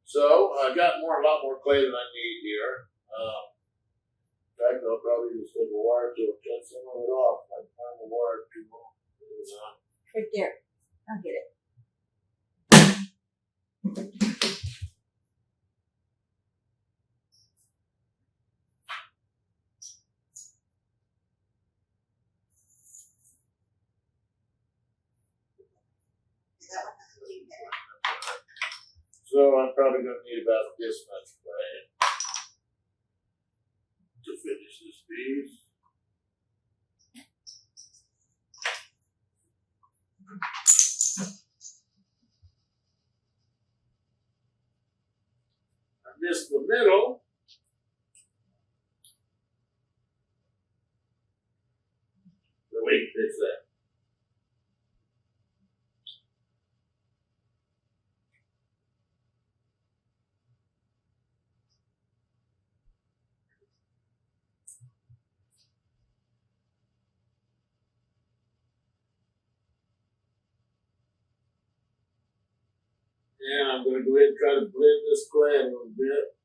So I got a lot more clay than I need here. In fact, I'll probably just take a wire to it, cut some of it off. I find the wire too long. Right there. I'll get it. So I'm probably going to need about this much clay to finish this piece. I missed the middle. So we can fix that. And I'm going to go ahead and try to blend this clay a little bit.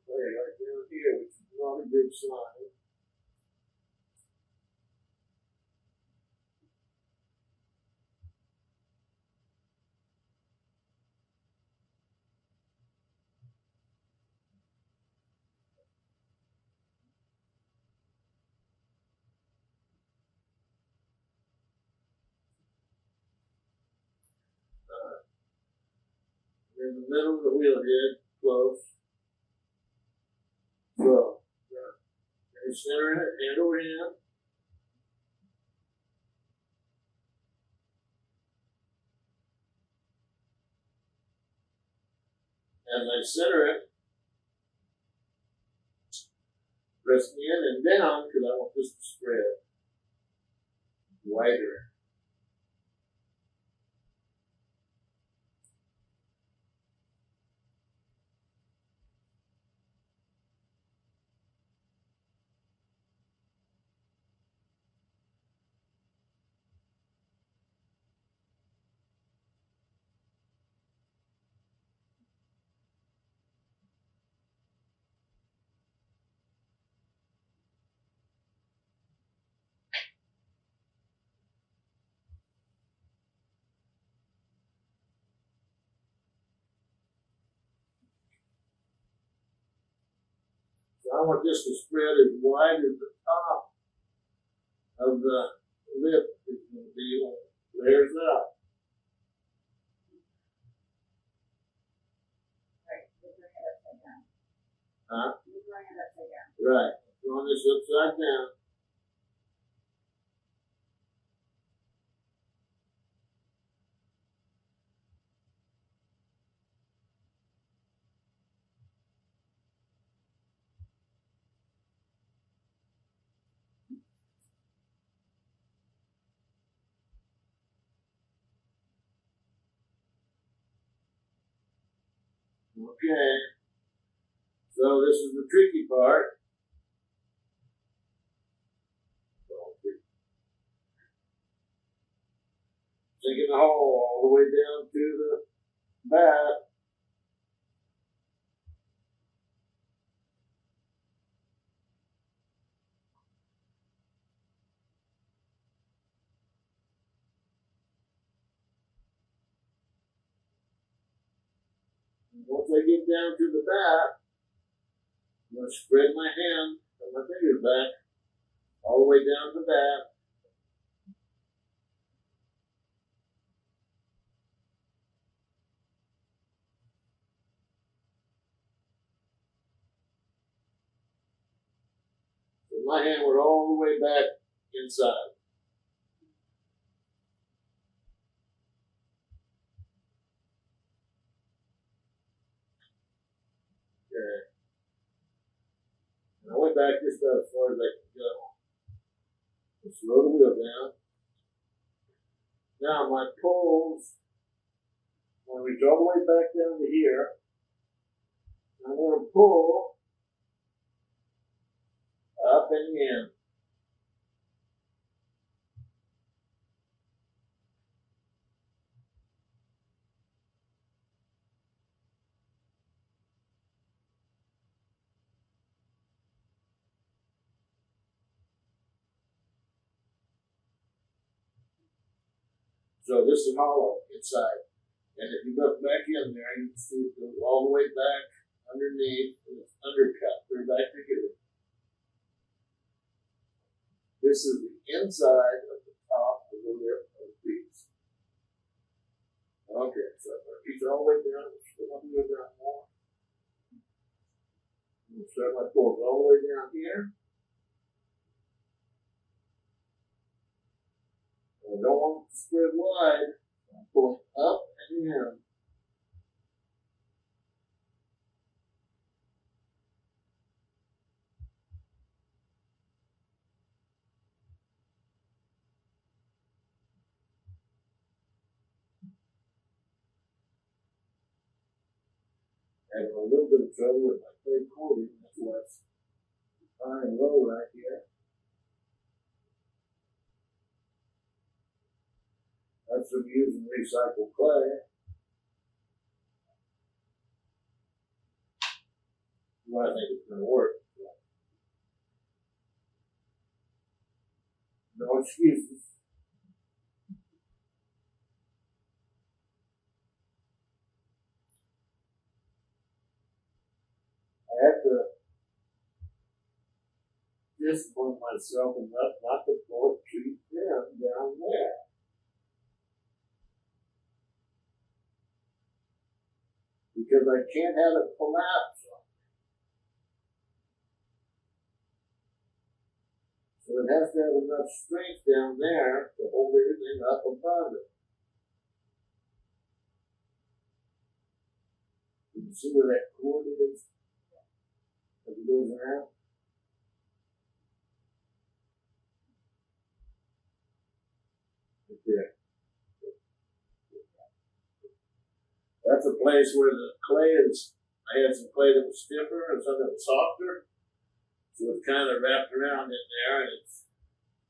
Right down here, which is not a good sign. In the middle of the wheel head, close. So, and center it, hand over hand. As I center it, press in and down because I want this to spread wider. So I want this to spread as wide as the top of the lip is going to be when it flares up. Right. Put your head upside down. Huh? Put your head upside down. Right. Throwing this upside down. Okay. So this is the tricky part. Taking the hole all the way down to the bat. Once I get down to the bat, I'm going to spread my hand and my fingers back all the way down to the bat. So my hand went all the way back inside. Okay. got as far as I can go. Just slow the wheel down. Now my poles, when we go all the way back down to here, I'm going to pull up and in. So this is hollow inside. And if you look back in there, you can see it goes all the way back underneath, and it's undercut. They're back together. This is the inside of the top of the lip of the piece. Okay, so I'm going to reach all the way down. Still want to go down more. I'm going to start my pulls all the way down here. I don't want it to spread wide. I'm pulling up and in. Having a little bit of trouble with my clay coating. That's why it's high and low right here. That's from using recycled clay. Well, I think it's going to work. No excuses. I have to discipline myself enough not to pull it too thin down there. Because I can't have it collapse. So it has to have enough strength down there to hold everything up above it. You can see where that cord is as it goes around. Right there. That's a place where the clay is. I had some clay that was stiffer and some that was softer. So it's kind of wrapped around in there and it's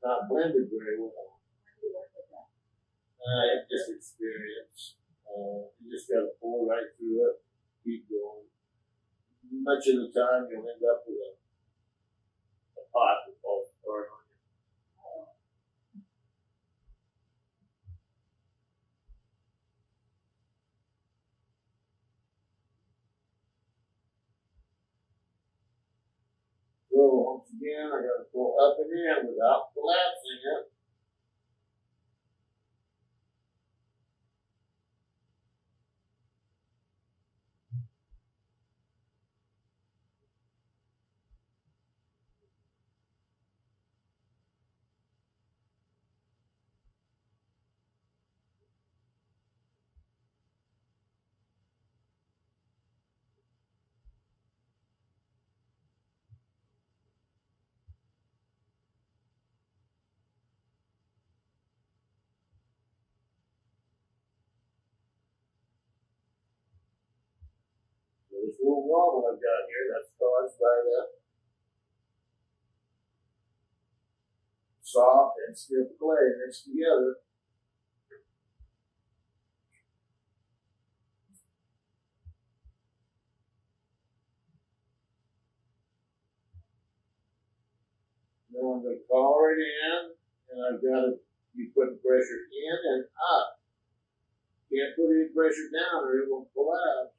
not blended very well. It's just experience. You just got to pull right through it, keep going. Much of the time you'll end up with a pot that falls apart on you. So once again, I got to pull up and in without collapsing it. So this little wobble I've got here, that's caused by that soft and stiff clay mixed together. Now I'm going to collar it in, and I've got to be putting pressure in and up. Can't put any pressure down or it will collapse.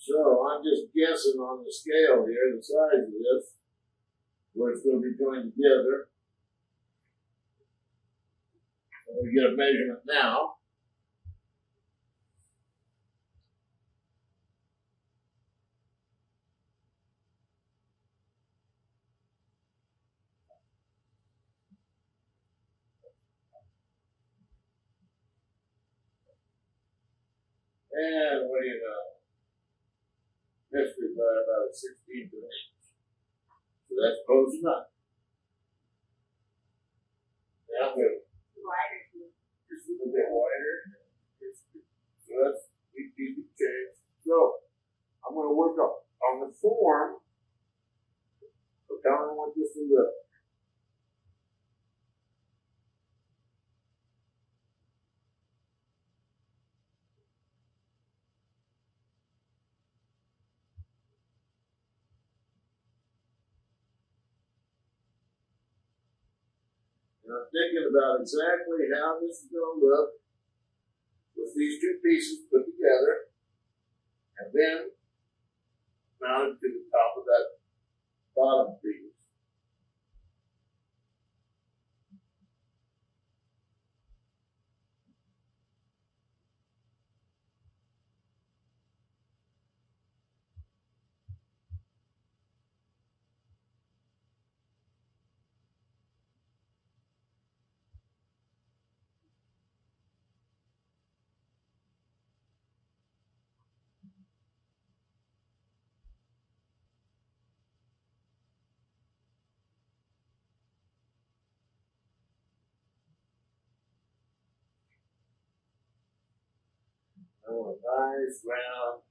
So I'm just guessing on the scale here, the size of this, where it's going to be joined together. So we get a measurement now. And what do you know? Missed it by about 16th of an inch. So that's close enough. Now we're Wider too. just a little bit wider. So that's easy to change. So I'm going to work on the form. So tell me what this will look. And I'm thinking about exactly how this is going to look with these two pieces put together and then mounted to the top of that bottom piece. I want a nice round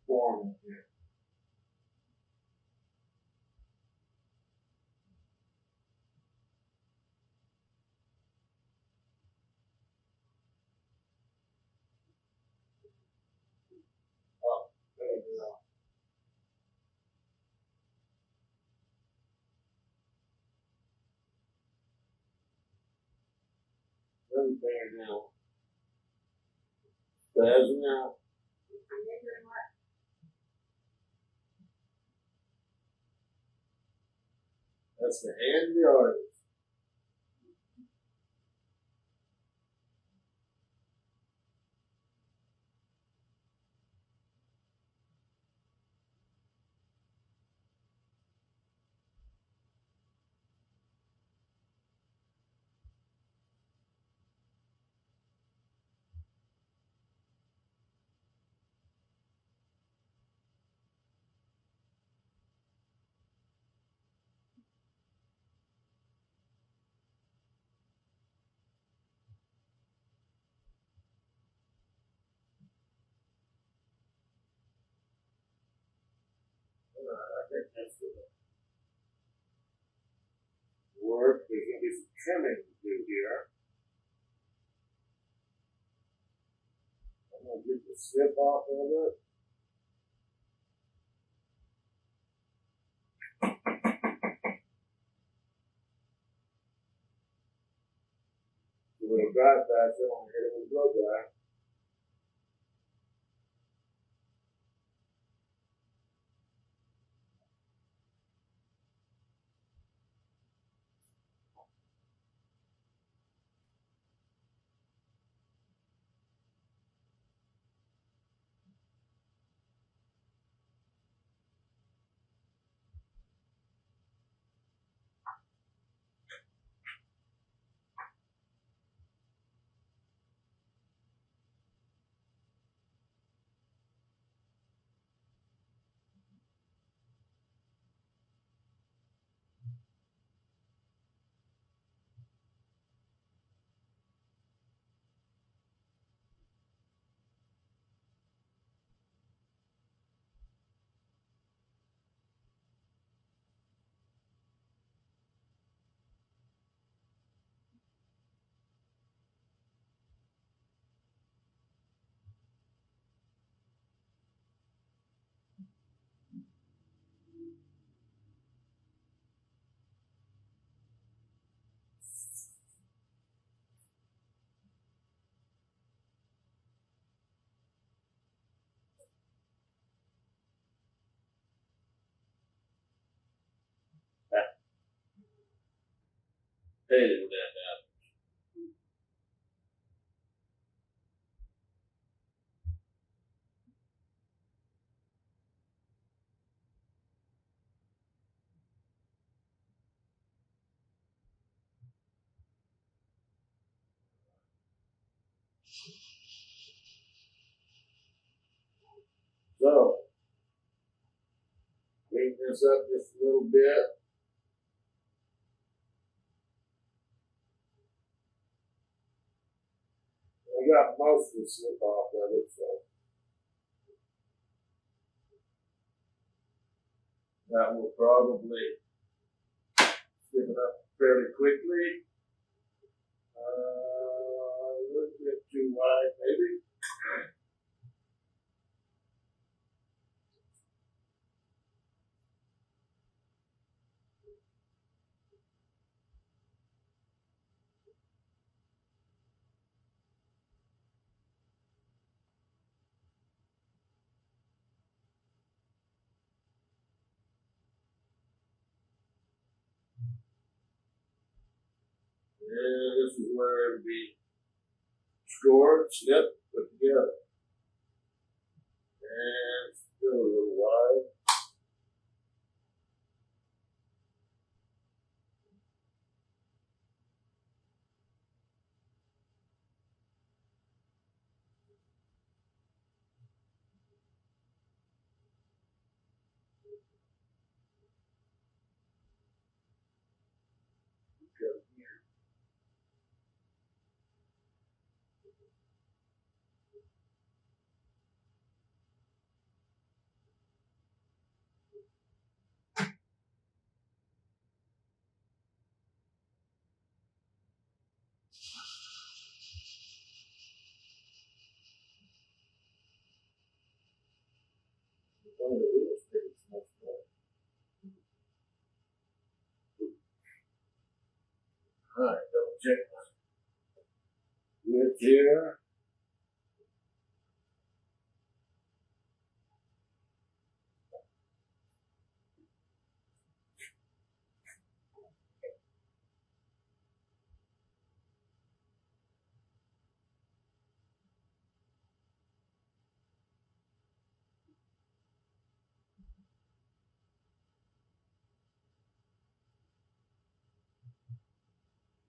form here. Oh, there we go. Really bad now. Bad now. That's the hand of the artist. I think that's the work. There's going to be some trimming to do here. I'm going to get the slip off of it. A little dry patch, I want to hit it with blow dry. Hate it when that happens. So, clean this up just a little bit. I got most of the slip off of it, so that will probably skip it up fairly quickly. A little bit too wide, maybe. And this is where it'll be scored, snipped, put together. And still a little wide. Come here. One of the real estate is much more. Alright, double check my width here.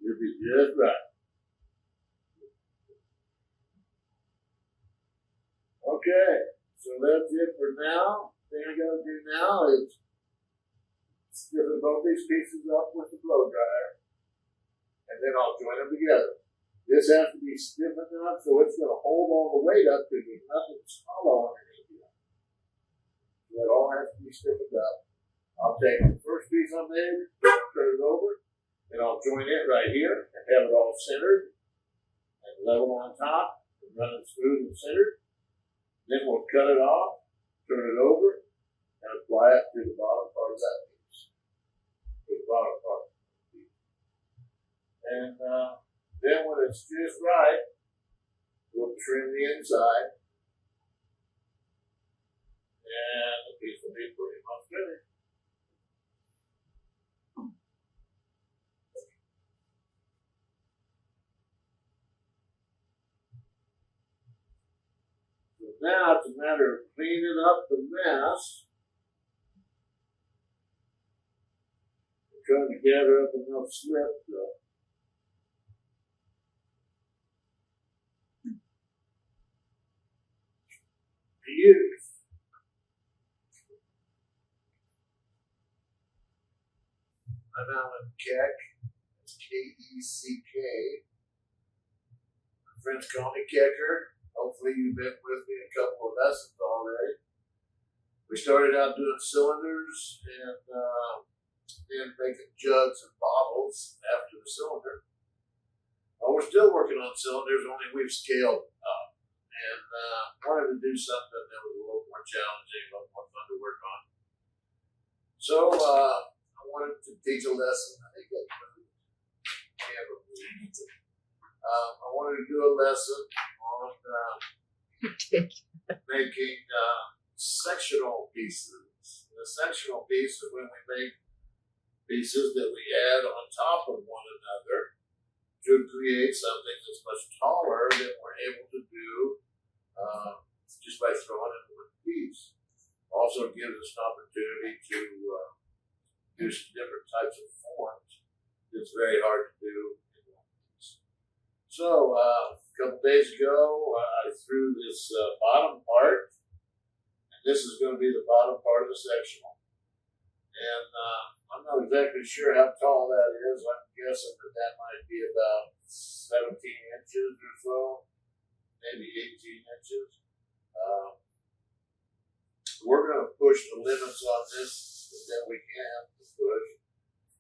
You'll be just right. Okay, so that's it for now. Thing I gotta do now is stiffen both these pieces up with the blow dryer, and then I'll join them together. This has to be stiffened up so it's gonna hold all the weight up because there's nothing hollow underneath it. So it all has to be stiffened up. I'll take the first piece I made, turn it over, and I'll join it right here and have it all centered and level on top and run it smooth and centered. Then we'll cut it off, turn it over, and apply it to the bottom part of that piece. To the bottom part. And then when it's just right, we'll trim the inside. And the piece will be pretty much finished. So now it's a matter of cleaning up the mess. I'm trying to gather up enough slip to use. I'm Alan Keck. That's Keck. My friends call me Kecker. Hopefully you've been with me a couple of lessons already. We started out doing cylinders and then making jugs and bottles after the cylinder. We're still working on cylinders, only we've scaled up. And wanted to do something that was a little more challenging, a little more fun to work on. So I wanted to teach a lesson. I think I wanted to do a lesson on making sectional pieces. The sectional piece is when we make pieces that we add on top of one another to create something that's much taller than we're able to do just by throwing in one piece. Also gives us an opportunity to do some different types of forms that's very hard to do in one piece. So a couple days ago, I threw this bottom part, and this is going to be the bottom part of the sectional. And I'm not exactly sure how tall that is. I'm guessing that might be about 17 inches or so, maybe 18 inches. We're going to push the limits on this that we can push,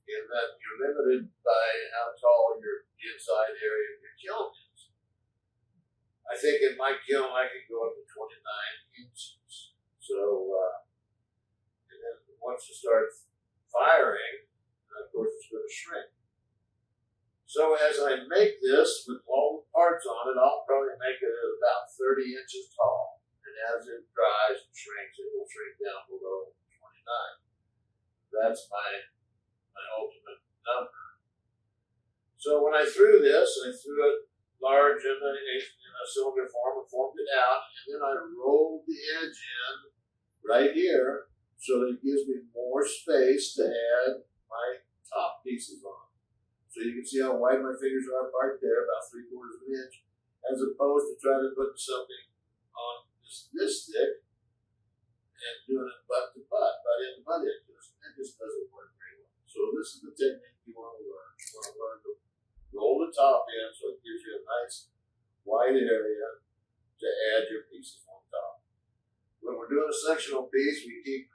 in that you're limited by how tall your inside area of your kiln is. I think in my kiln I can go up to 29 inches. So, and then once you start firing, of course it's going to shrink. So as I make this with all the parts on it, I'll probably make it at about 30 inches tall. And as it dries and shrinks, it will shrink down below 29. That's my ultimate number. So when I threw this, I threw it large in a cylinder form and formed it out, and then I rolled the edge in right here so that it gives me more space to add my top pieces on. So you can see how wide my fingers are apart there, about 3/4 of an inch, as opposed to trying to put something on this thick and doing it butt to butt, butt in to butt in. It just doesn't work very well. So this is the technique you want to learn. You want to learn to roll the top in so it gives you a nice wide area to add your pieces on top. When we're doing a sectional piece, we keep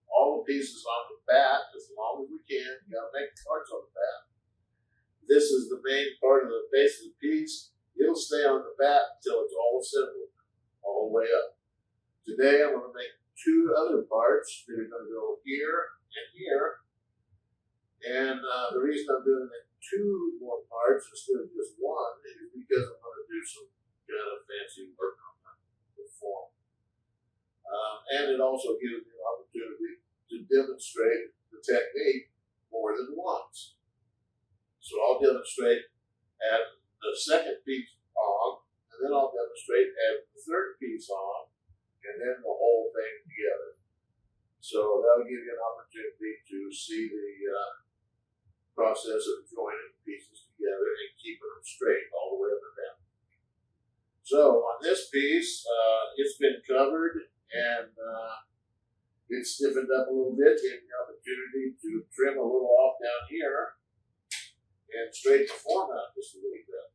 all the pieces on the bat as long as we can. You got to make the parts on the bat. This is the main part of the base of the piece. It'll stay on the bat until it's all assembled, all the way up. Today I'm going to make two other parts that are going to go here and here. And the reason I'm doing two more parts instead of just one is because I'm going to do some kind of fancy work on the form. And it also gives me an opportunity to demonstrate the technique more than once. So I'll demonstrate adding the second piece on, and then I'll demonstrate adding the third piece on, and then the whole thing together. So that'll give you an opportunity to see the process of joining pieces together and keeping them straight all the way up and down. So on this piece, it's been covered and it's stiffened up a little bit, giving me the opportunity to trim a little off down here and straighten the form out just a little bit.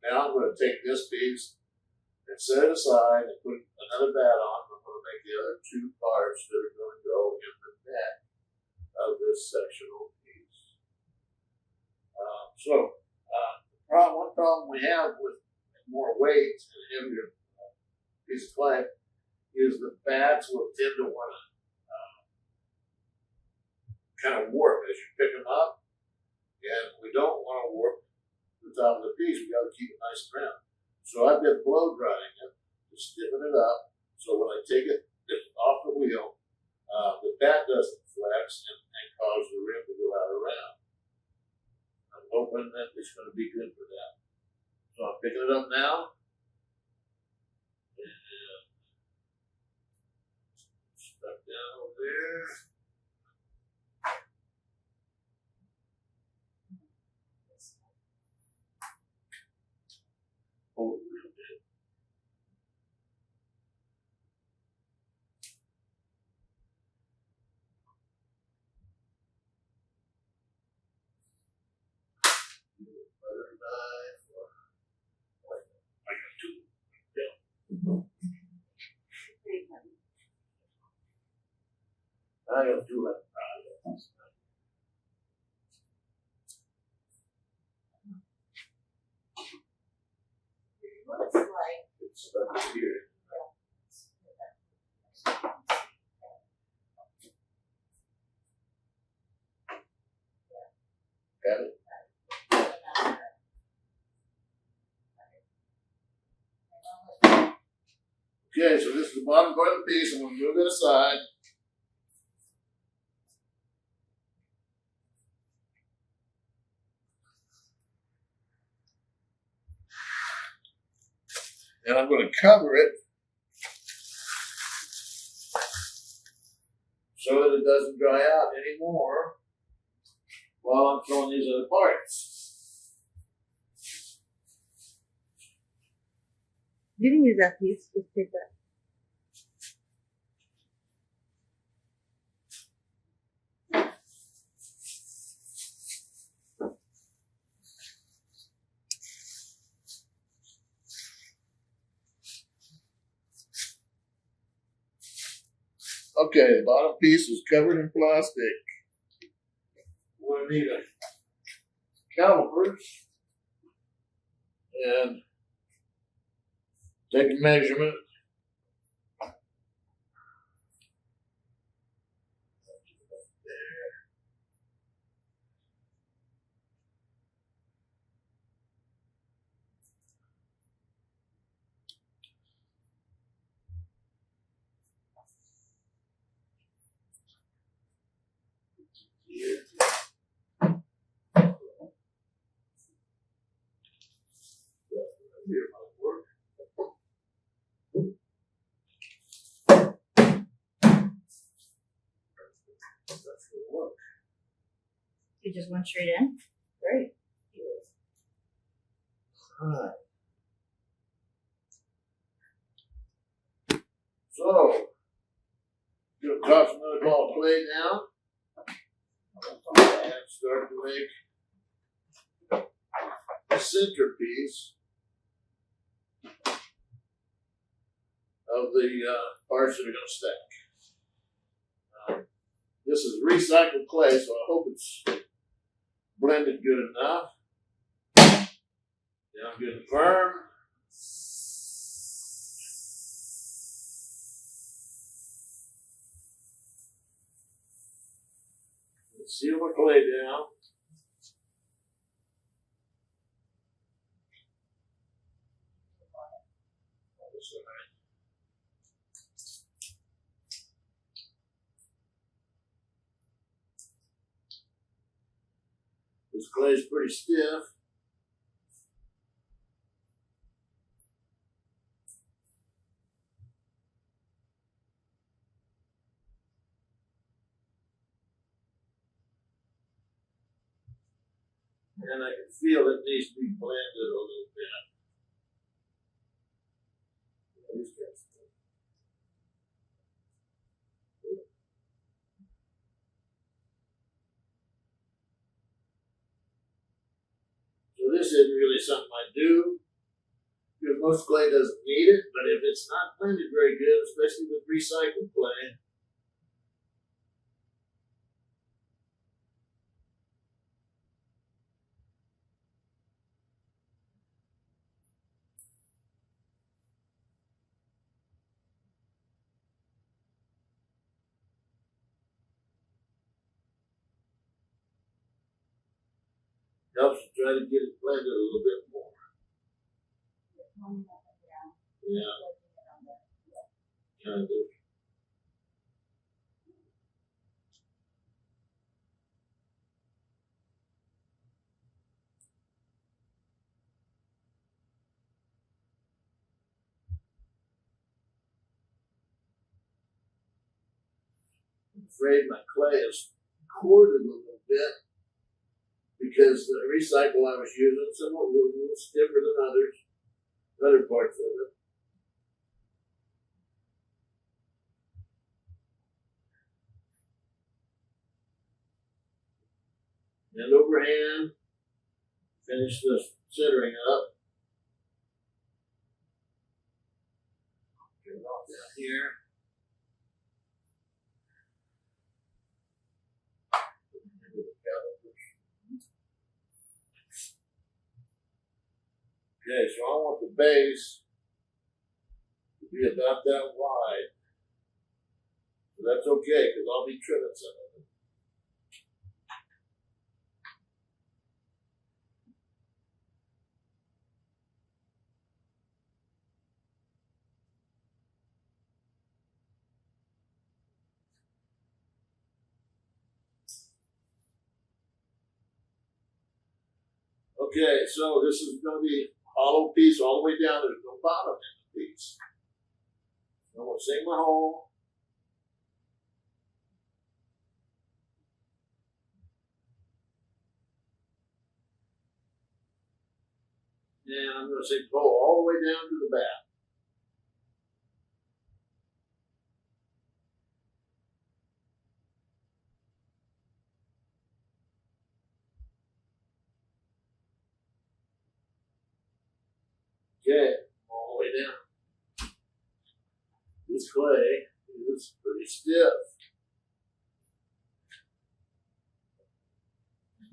Now I'm going to take this piece and set it aside and put another bat on. I'm going to make the other two parts that are going to go in the neck of this sectional piece. One problem we have with more weight and heavier piece of clay is the bats will tend to want to kind of warp as you pick them up. And we don't want to warp the top of the piece. We got to keep it nice and round. So I've been blow drying it to stiffen it up. So when I take it off the wheel, the bat doesn't flex and cause the rim to go out around. I'm hoping that it's going to be good for that. So I'm picking it up now. And stuck down over there. Hold it real bit. Butter knife or I got two. Yeah. I got two left. Looks like It's stuck here. Got it? Okay, so this is the bottom part of the piece. I'm going to move it aside. And I'm going to cover it so that it doesn't dry out anymore while I'm throwing these other parts. You can use that piece. Just take that. Okay, the bottom piece is covered in plastic. We're going to need a calipers and take a measurement. Here. Here might work. That's going to work. You just went straight in. Great. Alright. So, you'll toss another ball of clay down and start to make a centerpiece of the parts that are going to stack. This is recycled clay, so I hope it's blended good enough. Down good and firm. Seal my clay down. This clay is pretty stiff. And I can feel it needs to be blended a little bit. So this isn't really something I do, because most clay doesn't need it, but if it's not blended very good, especially with recycled clay, helps to try to get it blended a little bit more. Yeah. Kind of. I'm afraid my clay is corded a little bit because the recycle I was using, some of it was a little stiffer than others, other parts of it. And overhand, finish the centering up. Get it off down here. Okay, so I want the base to be about that wide. So that's okay, because I'll be trimming some of it. Okay, so this is going to be hollow piece all the way down. There's no bottom in the piece. I'm going to sink my hole. And I'm going to sink the hole all the way down to the back. Okay, all the way down. This clay is pretty stiff.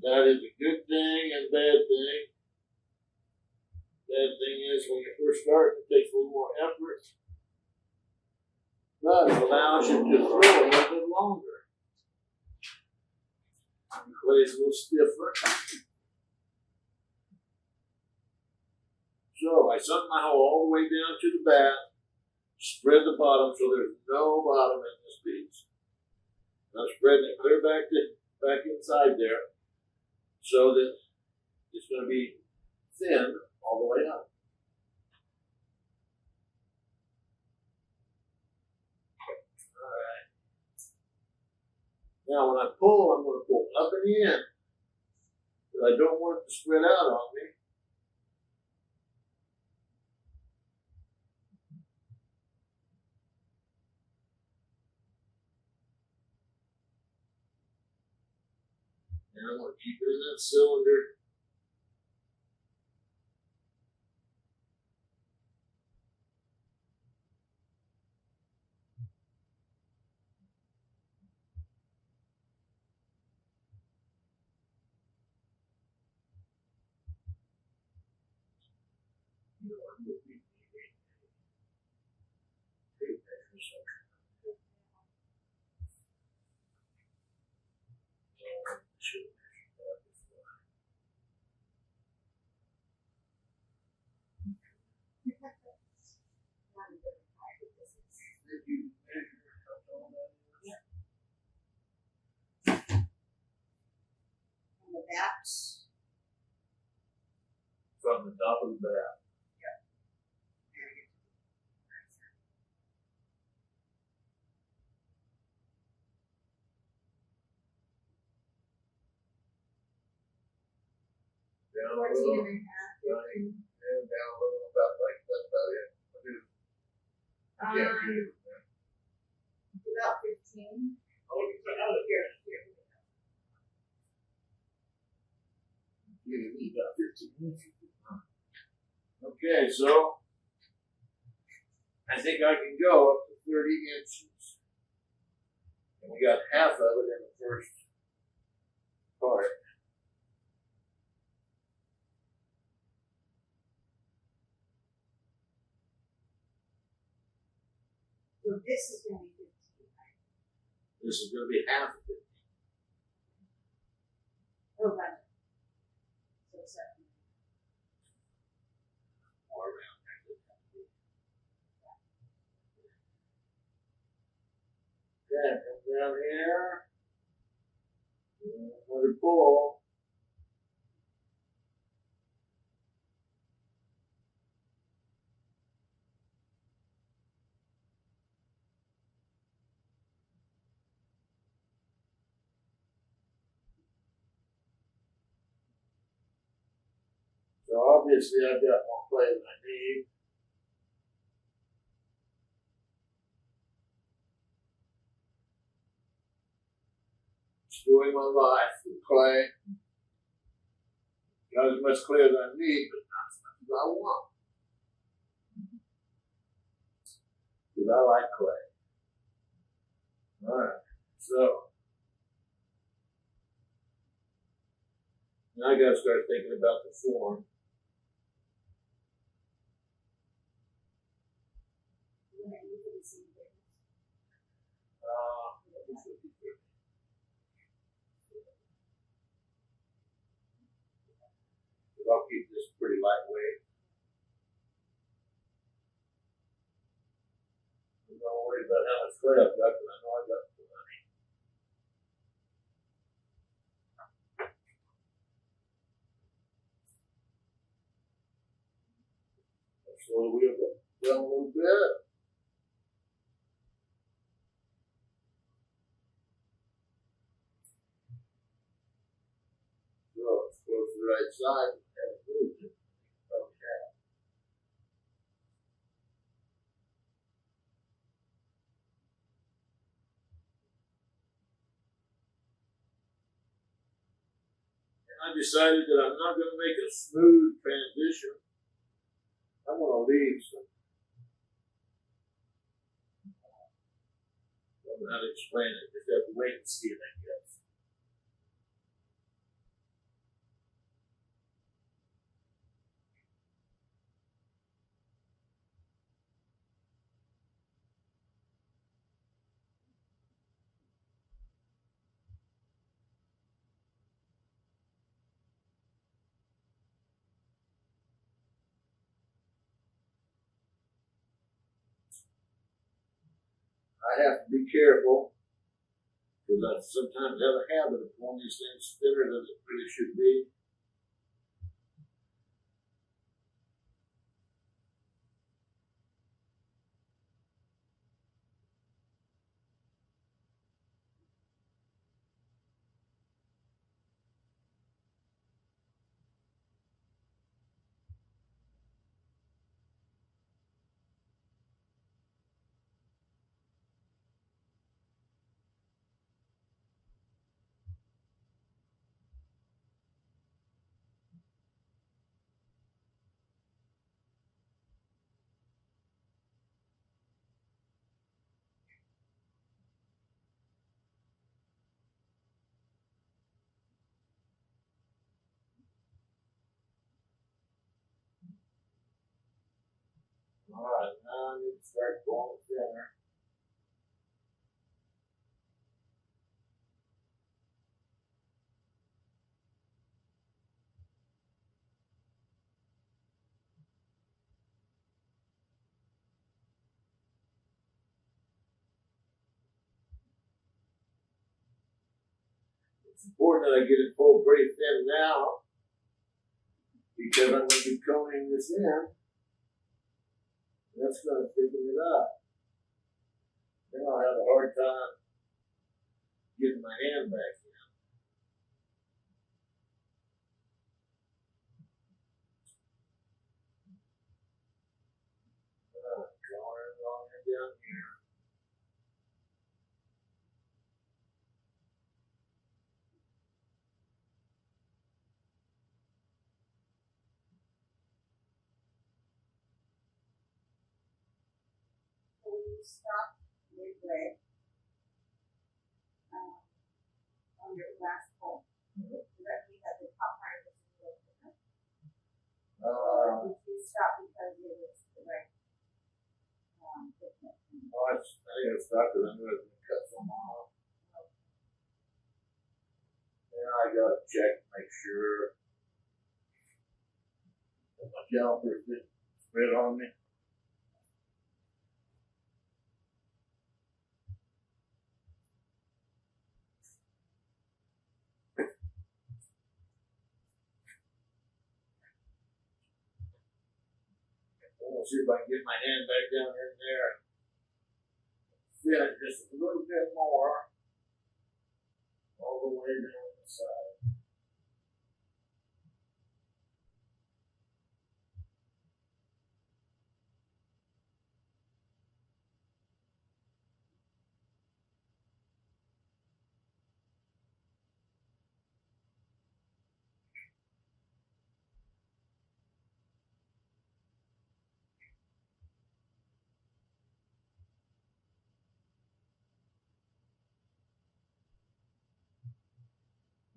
That is a good thing and a bad thing. Bad thing is when you first start, it takes a little more effort. But it allows you to throw a little bit longer. The clay is a little stiffer. So I sunk my hole all the way down to the back, spread the bottom so there's no bottom in this piece. Now spreading it clear back inside there so that it's going to be thin all the way up. Alright. Now when I pull, I'm going to pull up and in. But I don't want it to spread out on me. And I'm going to keep it in that cylinder. Backs. From the top of the bat. Down a 14 little, and a half. 15. and down a little, about like that's about it. About 15. Oh, here. About 15 inches. Okay, so I think I can go up to 30 inches. And we got half of it in the first part. So this is going to be 15, right? This is going to be half of it. Oh, right. So 7. Or around there. Okay, come down here. Another pull. So obviously I've got more clay than I need. Doing my life with clay. Not as much clay as I need, but not as much as I want. Because I like clay. Alright, so now I gotta start thinking about the form. I'll keep this pretty lightweight. I'm not worried about how much clay I've got, but I know I've got plenty. So we'll go down a little bit. So it's close to the right side. Okay. I decided that I'm not going to make a smooth transition. I'm going to leave some. I don't know how to explain it. Just have to wait and see it, I guess. I have to be careful because I sometimes have a habit of pulling these things thinner than it really should be. All right, now I need to start going thinner. It's important that I get it pulled pretty thin now because I'm going to be coning this in. That's going to thicken it up. Then I'll have a hard time getting my hand back in. Drawing along down here. When you stop midway on your last pull, directly at the top part of the circle, or did you stop because it was the right thickness? I think it's stuck because I'm going to cut some off. Then I got to check to make sure that my caliper didn't spread on me. I'll see if I can get my hand back down in there. Fit it just a little bit more. All the way down the side.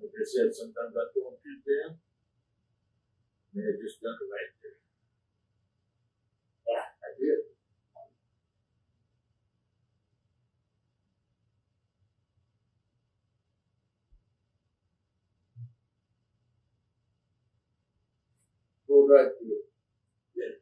Like I said, sometimes I go too thin. And it just done it right there. Yeah, I did. Go right through. Yeah.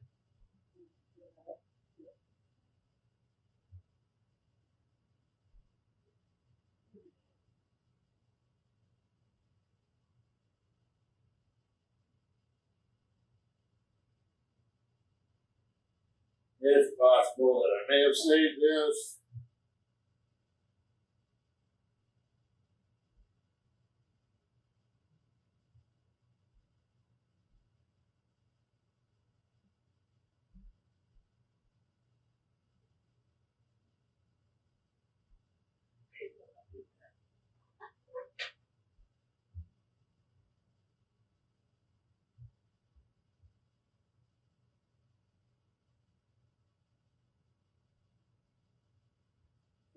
It's possible that I may have saved this.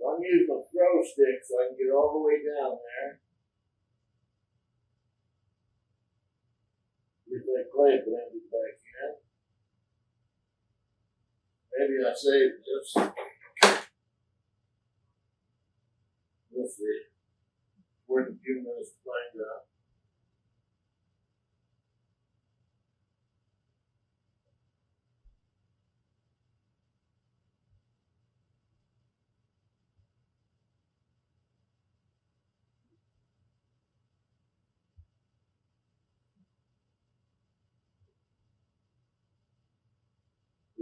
So I'm using my throw stick so I can get all the way down there. Get that clay blended back in. Maybe I saved this. We'll see. Worth a few minutes to find out.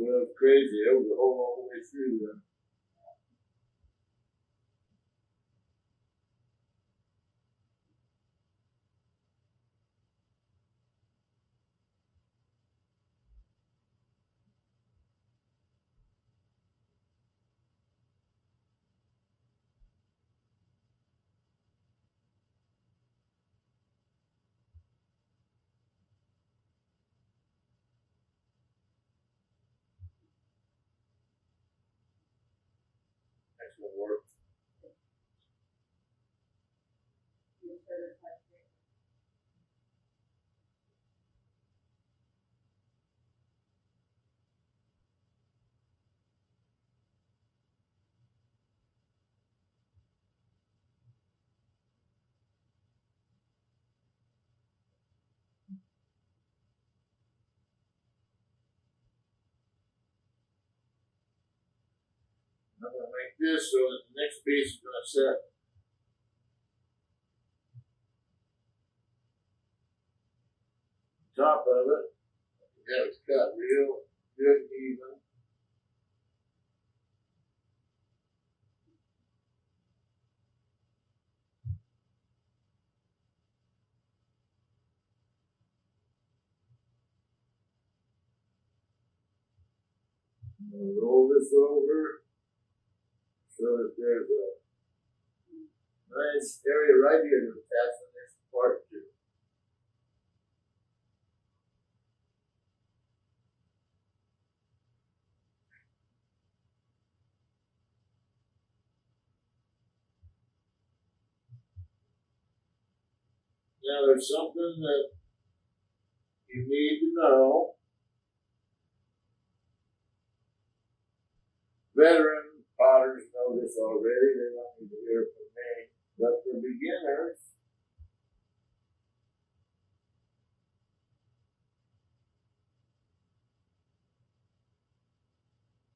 Well, it's crazy. It was a hole all the way through there. That's gonna work. I'm gonna make this so that the next piece is gonna set top of it. Yeah, it's cut real good and even. I'm gonna roll this over so that there's a nice area right here to attach the next part to. Now there's something that you need to know. Veteran potters know this already. They don't need to hear it from me. But for beginners,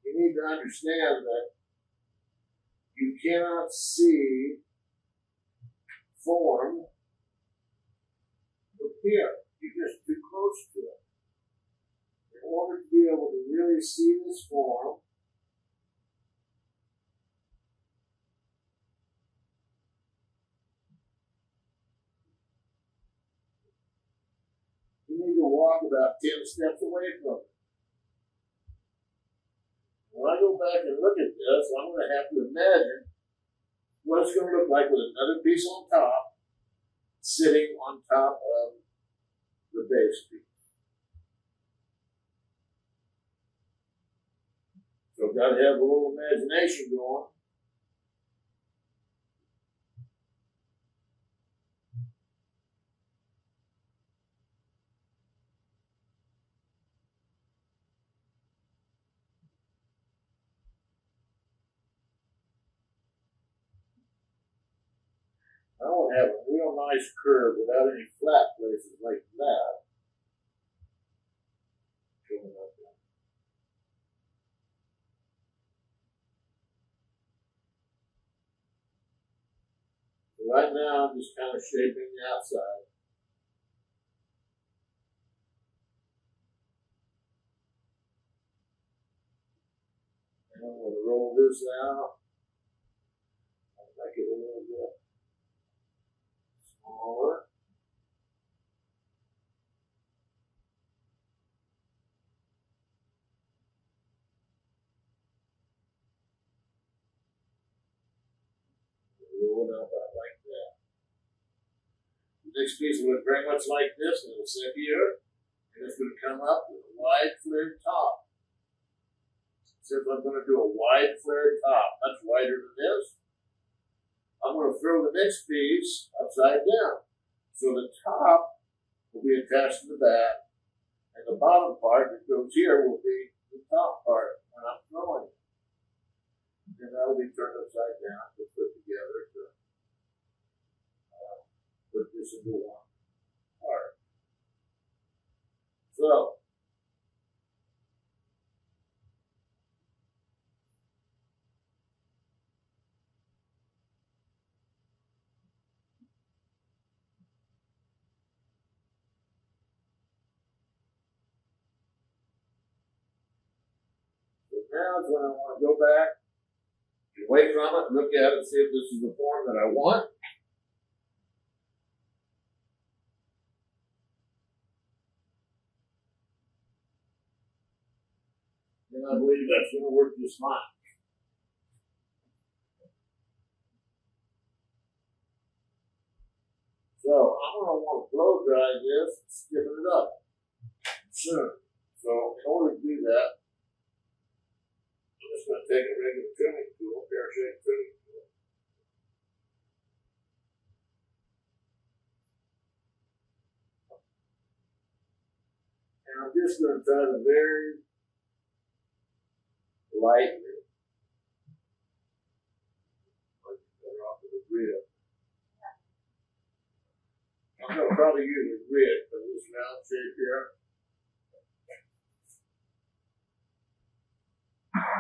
you need to understand that you cannot see form from here. You're just too close to it. In order to be able to really see this form, you need to walk about 10 steps away from it. When I go back and look at this, I'm going to have to imagine what it's going to look like with another piece on top, sitting on top of the base piece. So I've got to have a little imagination going. I want to have a real nice curve without any flat places like that. Showing up there. So right now, I'm just kind of shaping the outside. this now. I'll make it a little bit smaller. Roll it up about like that. The next piece will look very much like this, and it'll sit here, and it's going to come up with a wide flared top. Since I'm going to do a wide flared top, much wider than this, I'm going to throw the next piece upside down. So the top will be attached to the back, and the bottom part that goes here will be the top part when I'm throwing it. And that will be turned upside down to put together to put this into one part. So, now is when I want to go back, away from it, look at it, and see if this is the form that I want. And I believe that's going to work just fine. So I'm going to want to blow dry this, stiffen it up soon. So in order to do that, I'm just going to take a regular trimming tool, pear-shaped trimming tool. And I'm just going to try to very lightly, off of the grid. I'm going to probably use a grid for this round shape here.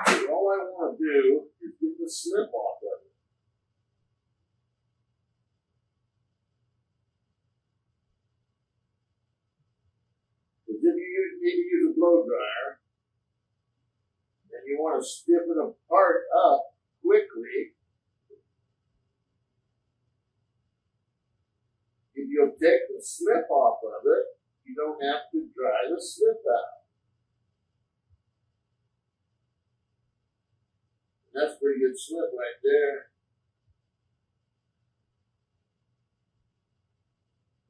So all I want to do is get the slip off of it. Because if you need to use a blow dryer, and you want to stiffen a part up quickly, if you'll take the slip off of it, you don't have to dry the slip out. That's a pretty good slip right there.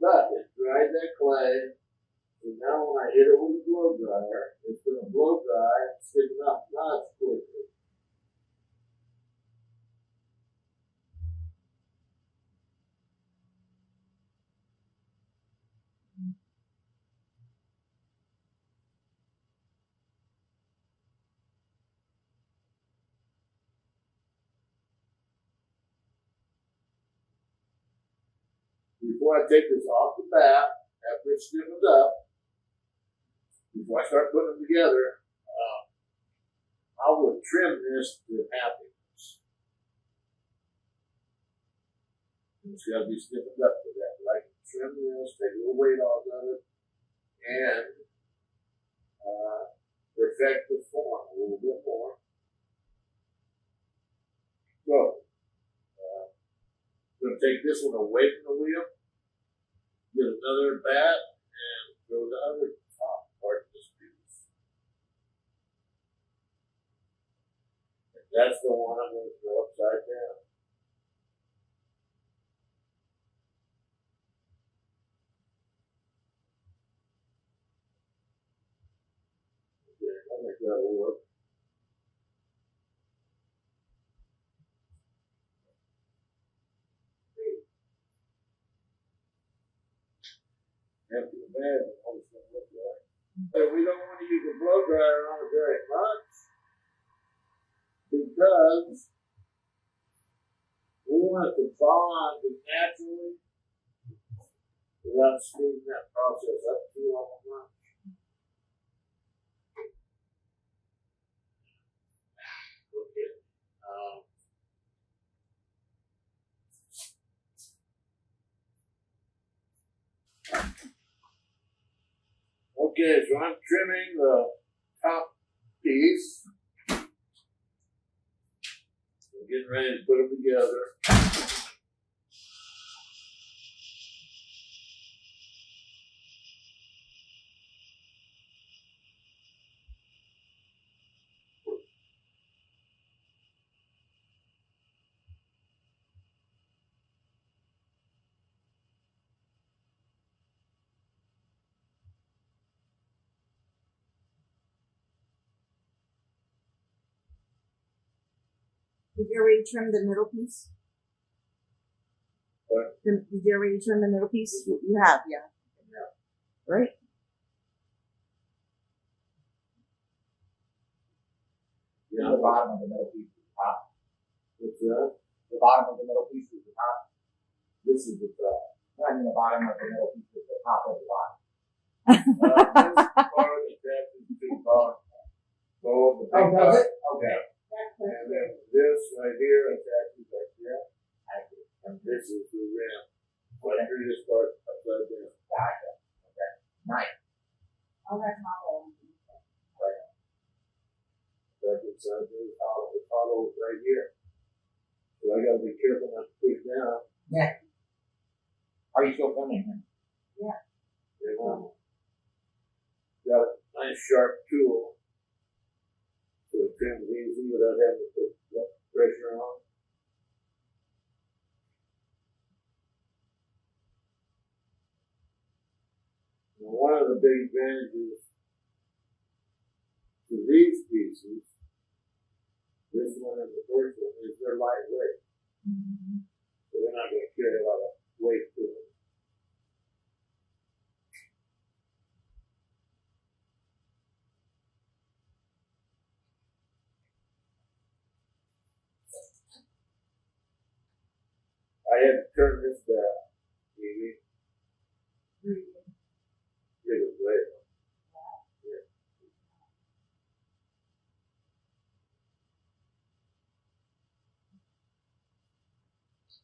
But it dried that clay, so now when I hit it with a blow dryer, it's going to blow dry and stiffen up much quickly. Before I take this off the bat, after it's stiffened up, before I start putting them together, I will trim this to happiness. It's got to be stiffened up for that. But I can trim this, take a little weight off of it, and perfect the form a little bit more. So, I'm going to take this one away from the wheel, get another bat, and throw the other top part of this piece. And that's the one I'm going to throw upside down. Okay, I think that'll work. Have to imagine what it's going to look like. But we don't want to use a blow dryer on it very much because we want it to bond naturally without speeding that process up too much. Okay. Okay, so I'm trimming the top piece. getting ready to put them together. Did you already trim the middle piece? What? Did you already trim the middle piece? You have, yeah. Right? Yeah. The bottom of the middle piece is the top. What's that? The bottom of the middle piece is the top. This is the top. I mean, the bottom of the middle piece is the top of the bottom. This part attaches to the bottom. So the big part. Okay. And then this right here attaches like that. And this is the rim. Right through this part upside down. Gotcha. Okay. Nice. Oh, that's my old. Back inside there, it's hollow right here. So I gotta be careful not to push down. Yeah. Are you still filming him? You know. Got a nice sharp tool. So it trims easy without having to put pressure on. Now, one of the big advantages to these pieces, this one and the first one, is they're lightweight. So they're not going to carry a lot of weight to them. I had to turn this down, maybe. Get it weight.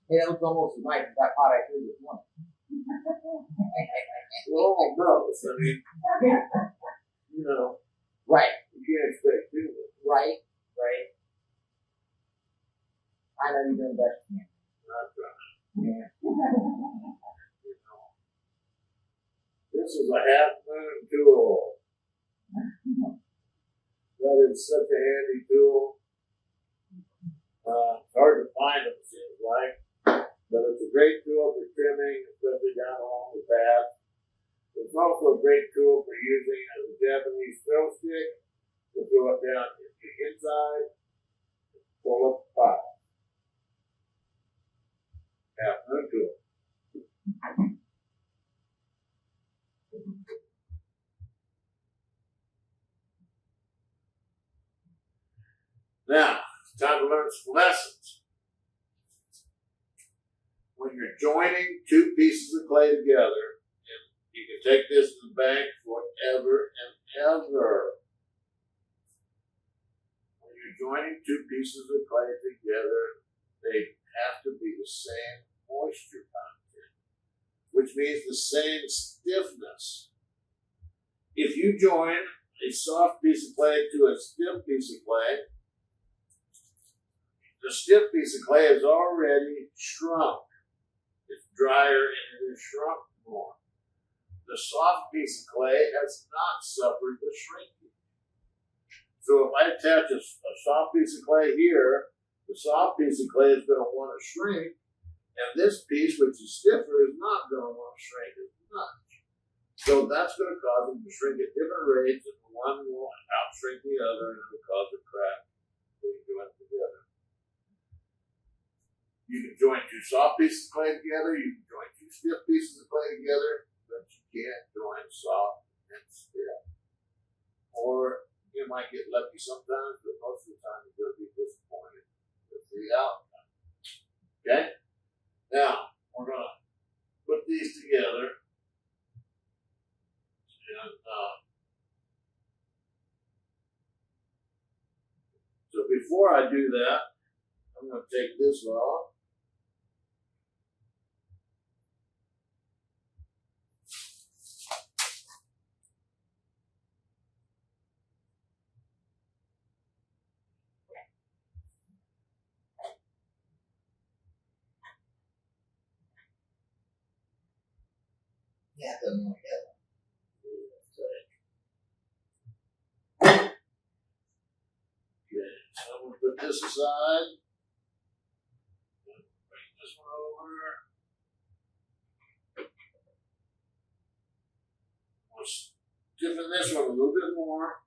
Hey, that looks almost as nice as that pot I threw this morning. Well, no, I mean, you know, Right. you can't expect too much. Right. I know you're doing the best you can. Not trying. Yeah. You know. This is a half moon tool. That is such a handy tool. It's hard to find them, it seems like. But it's a great tool for trimming, especially down along the path. It's also a great tool for using as a Japanese throw stick to throw it down the inside, pull up the pot. Half moon tool. Now, it's time to learn some lessons. When you're joining two pieces of clay together, and you can take this to the bank forever and ever. When you're joining two pieces of clay together, they have to be the same moisture content, which means the same stiffness. If you join a soft piece of clay to a stiff piece of clay, the stiff piece of clay is already shrunk. It's drier and it is shrunk more. The soft piece of clay has not suffered the shrinking. So if I attach a soft piece of clay here, the soft piece of clay is going to want to shrink, and this piece, which is stiffer, is not going to want to shrink as much. So that's going to cause them to shrink at different rates, and one will outshrink the other, and it will cause a crack when you join them together. You can join two soft pieces of clay together, you can join two stiff pieces of clay together, but you can't join soft and stiff. Or you might get lucky sometimes, but most of the time you're going to be disappointed with the outcome. Okay? Now, we're going to put these together. And, so before I do that, I'm going to take this off. Yeah, it doesn't look good. Okay, so I'm gonna put this aside. Bring this one over. I'll stiffen this one a little bit more.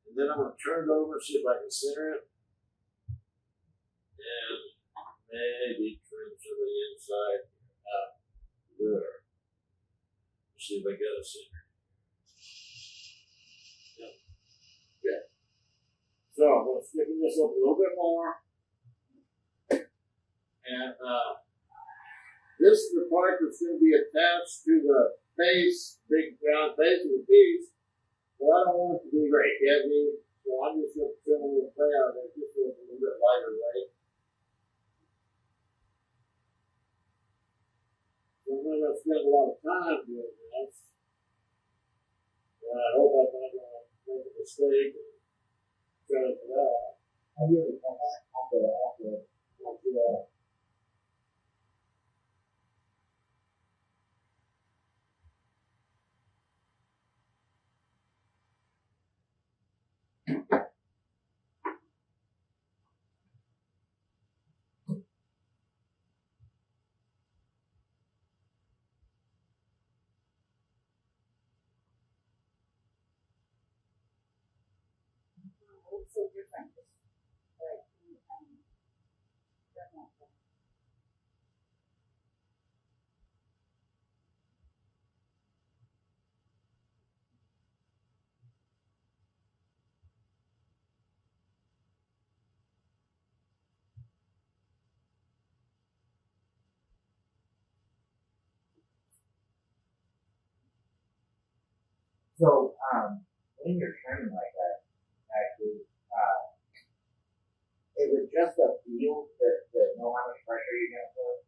And then I'm gonna turn it over and see if I can center it. And maybe trim to the inside out there. See if I get a center. Yep. Okay. So I'm going to stiffen this up a little bit more. And this is the part that's going to be attached to the base, big round base of the piece. But I don't want it to be very heavy. So I'm just going to trim a little play out of it just so it's a little bit lighter weight. So I'm not going to spend a lot of time doing this. And I hope I'm not going to make a mistake and try it out. How do you come back after Looks so different. Like, So, when you're trimming like that, actually, is it just a feel to know how much pressure you're gonna put?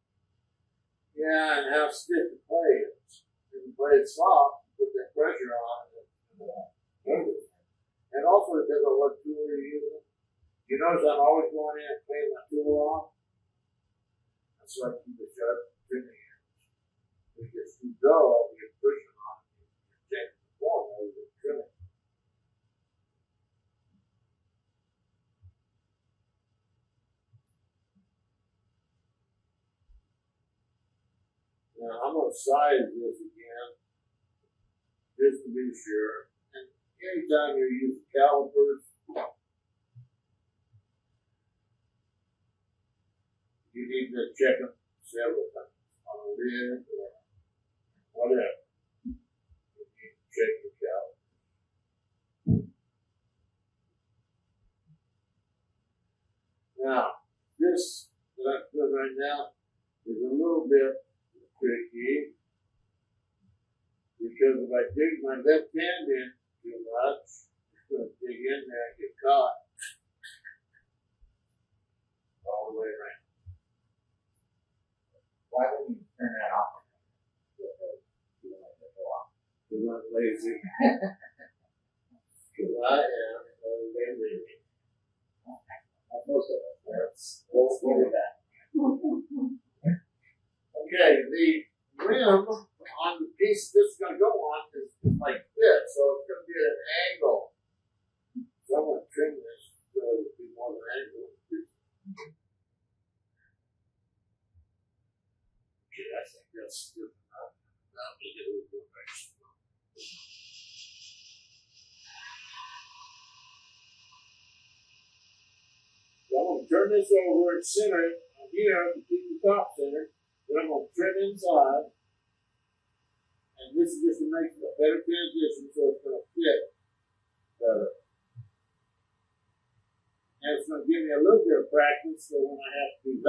Yeah, and how stiff the play is. If you play it soft, put that pressure on it. And also depends on what tool you're using. You notice I'm always going in and cleaning my tool off. That's why I keep it sharp, trimming it. If it gets too dull, you get pushing on it, you change the form rather than trimming. Now I'm gonna size this again, just to be sure. And anytime you're using calipers, you need to check them several times on a lid or whatever. You need to check your calipers. Now, this that I'm doing right now is a little bit tricky because if I dig my left hand in too much, it's going to dig in there and get caught all the way around. Why wouldn't you turn that off? Because I'm lazy. Because I am lazy. Most of us. Let's look at that. Okay, the rim on the piece this is going to go on is like this, so it's going to be at an angle. So I'm going to trim this so it will be more of an angle. Okay, I think that's good enough. Now we get a little bit extra. So I'm going to turn this over and center it on here to keep the top centered. Then I'm going to trim inside. And this is just to make a better transition so it's going to fit better. And it's going to give me a little bit of practice so when I have to do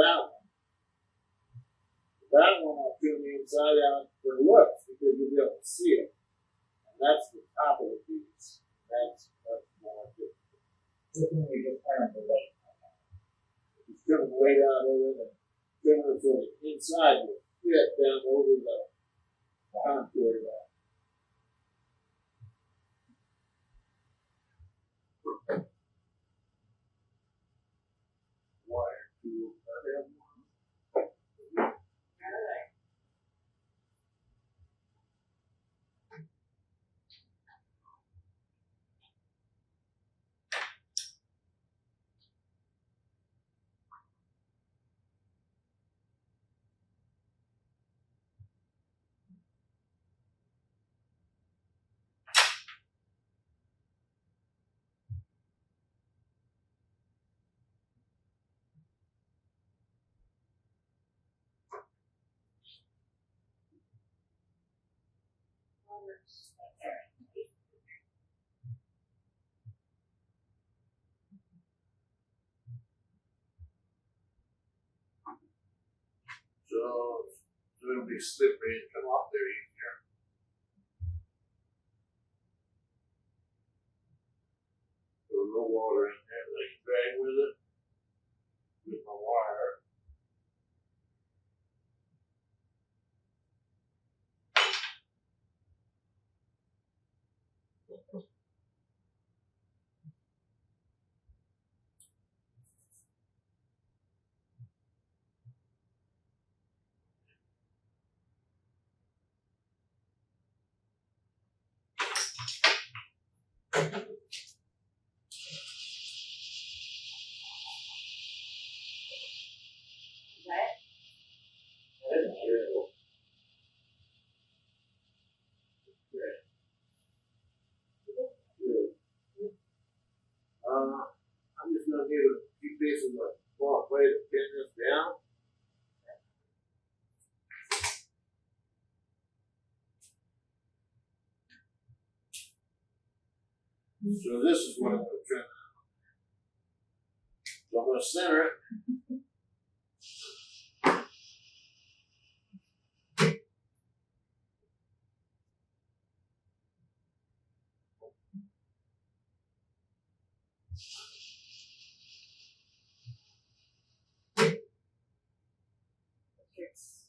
that one I'll trim the inside out for looks because you'll be able to see it. And that's the top of the piece. That's more difficult. This one we just turn the weight. You trim the weight out of it and trim it so the inside will fit down over the contour of that. Wire. works. So it'll be slippery and come off there easier. There's no water in there that I can drag with it. With my wire. Right? I'm just gonna give it a few pieces of block weight to pin this down. So this is what I'm gonna trim out. So I'm gonna center it. It's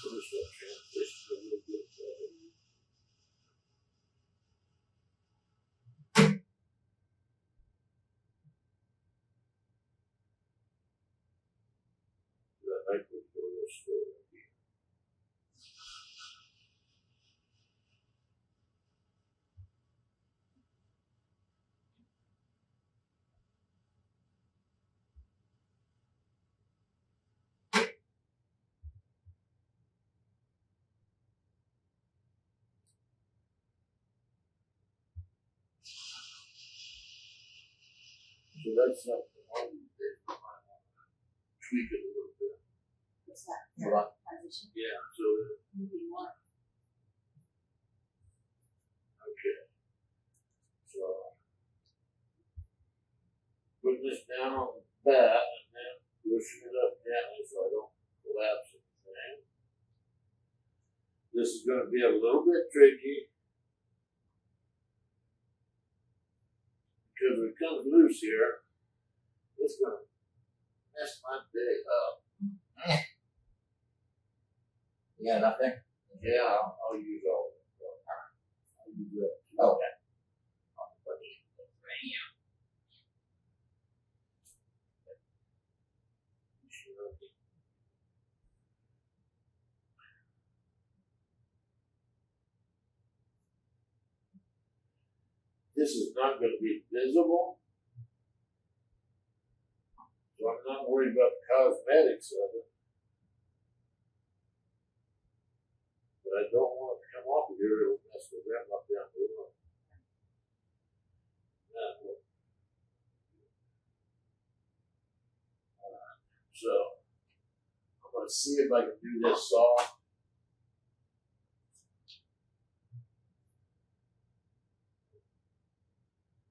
Push that transition a little bit better. That might be a little slow. So that's something one of these days I might want to tweak it a little bit. what's that? Right. Transition. Yeah, so Maybe more. okay. So putting this down on the bat and then pushing it up gently so I don't collapse anything. This is going to be a little bit tricky because if it comes loose here, it's going to mess my day up. You got enough there? Yeah, I'll use all of it. I'll use that. Okay. This is not going to be visible, so I'm not worried about the cosmetics of it. But I don't want it to come off of here, it'll mess the rim up down the road. So, I'm going to see if I can do this soft.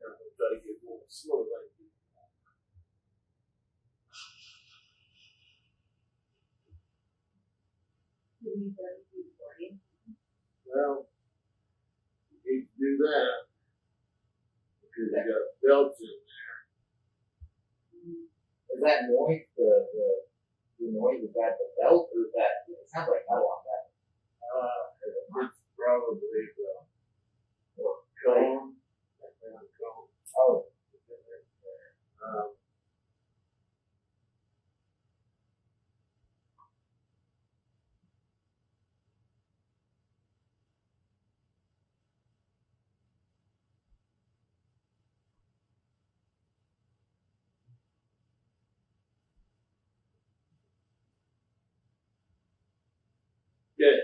I'm going to try to get more slow like this. Do we need to do recording? Well, you need to do that because you got belts in there. Is that noise the noise, is that the belt or is that, it sounds like metal on that. It's probably the cone. That kind of cone. Oh. Okay,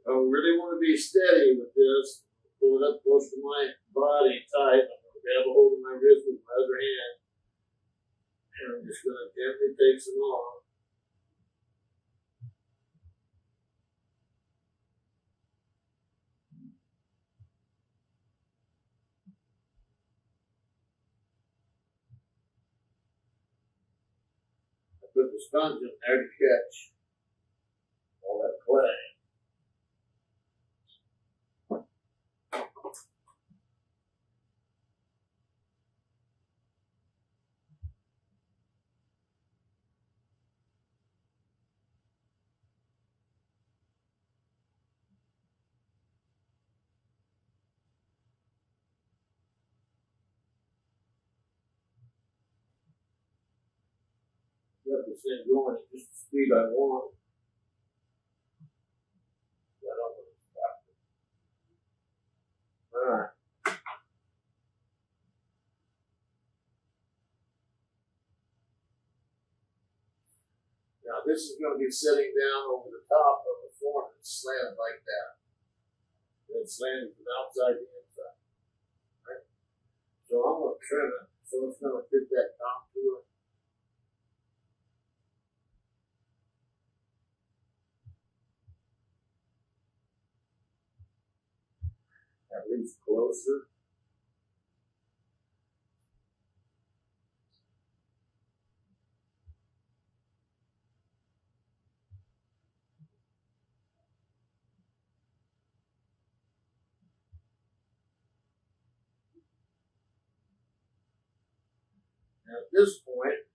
I really want to be steady with this. Pull it up close to my body tight. I'm going to grab a hold of my wrist with my other hand. And I'm just gonna gently take some off. I put the sponge in there to catch all that clay. Got this thing going at just the speed I want. I don't want to stop it. Alright. Now this is going to be sitting down over the top of the form and slanted like that. And it's slanted from outside to inside. Right? So I'm going to trim it so it's going to fit that contour. At least closer. Now at this point,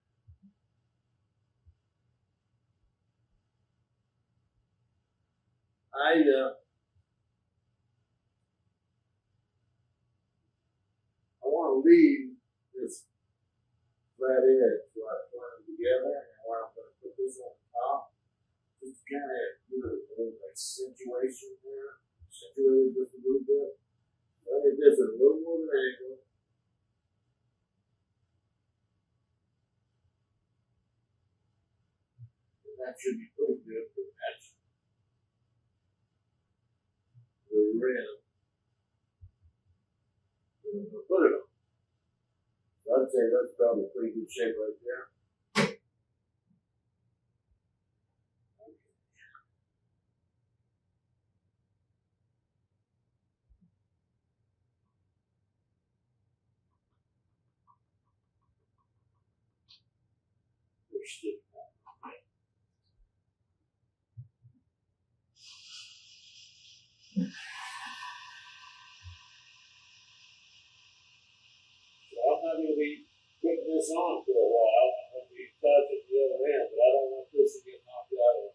I want to leave this flat edge so I put them together, and where I'm going to put this on top, just kind of give it a little accentuation there, accentuate it just a little bit. Let it just a little more of an angle. And that should be pretty good for matching the rim. I'm going to put it on. So I'd say that's probably a pretty good shape right there. Stick. So I'm not going to be putting this on for a while. I'm going to be touching the other end, but I don't want this to get knocked out of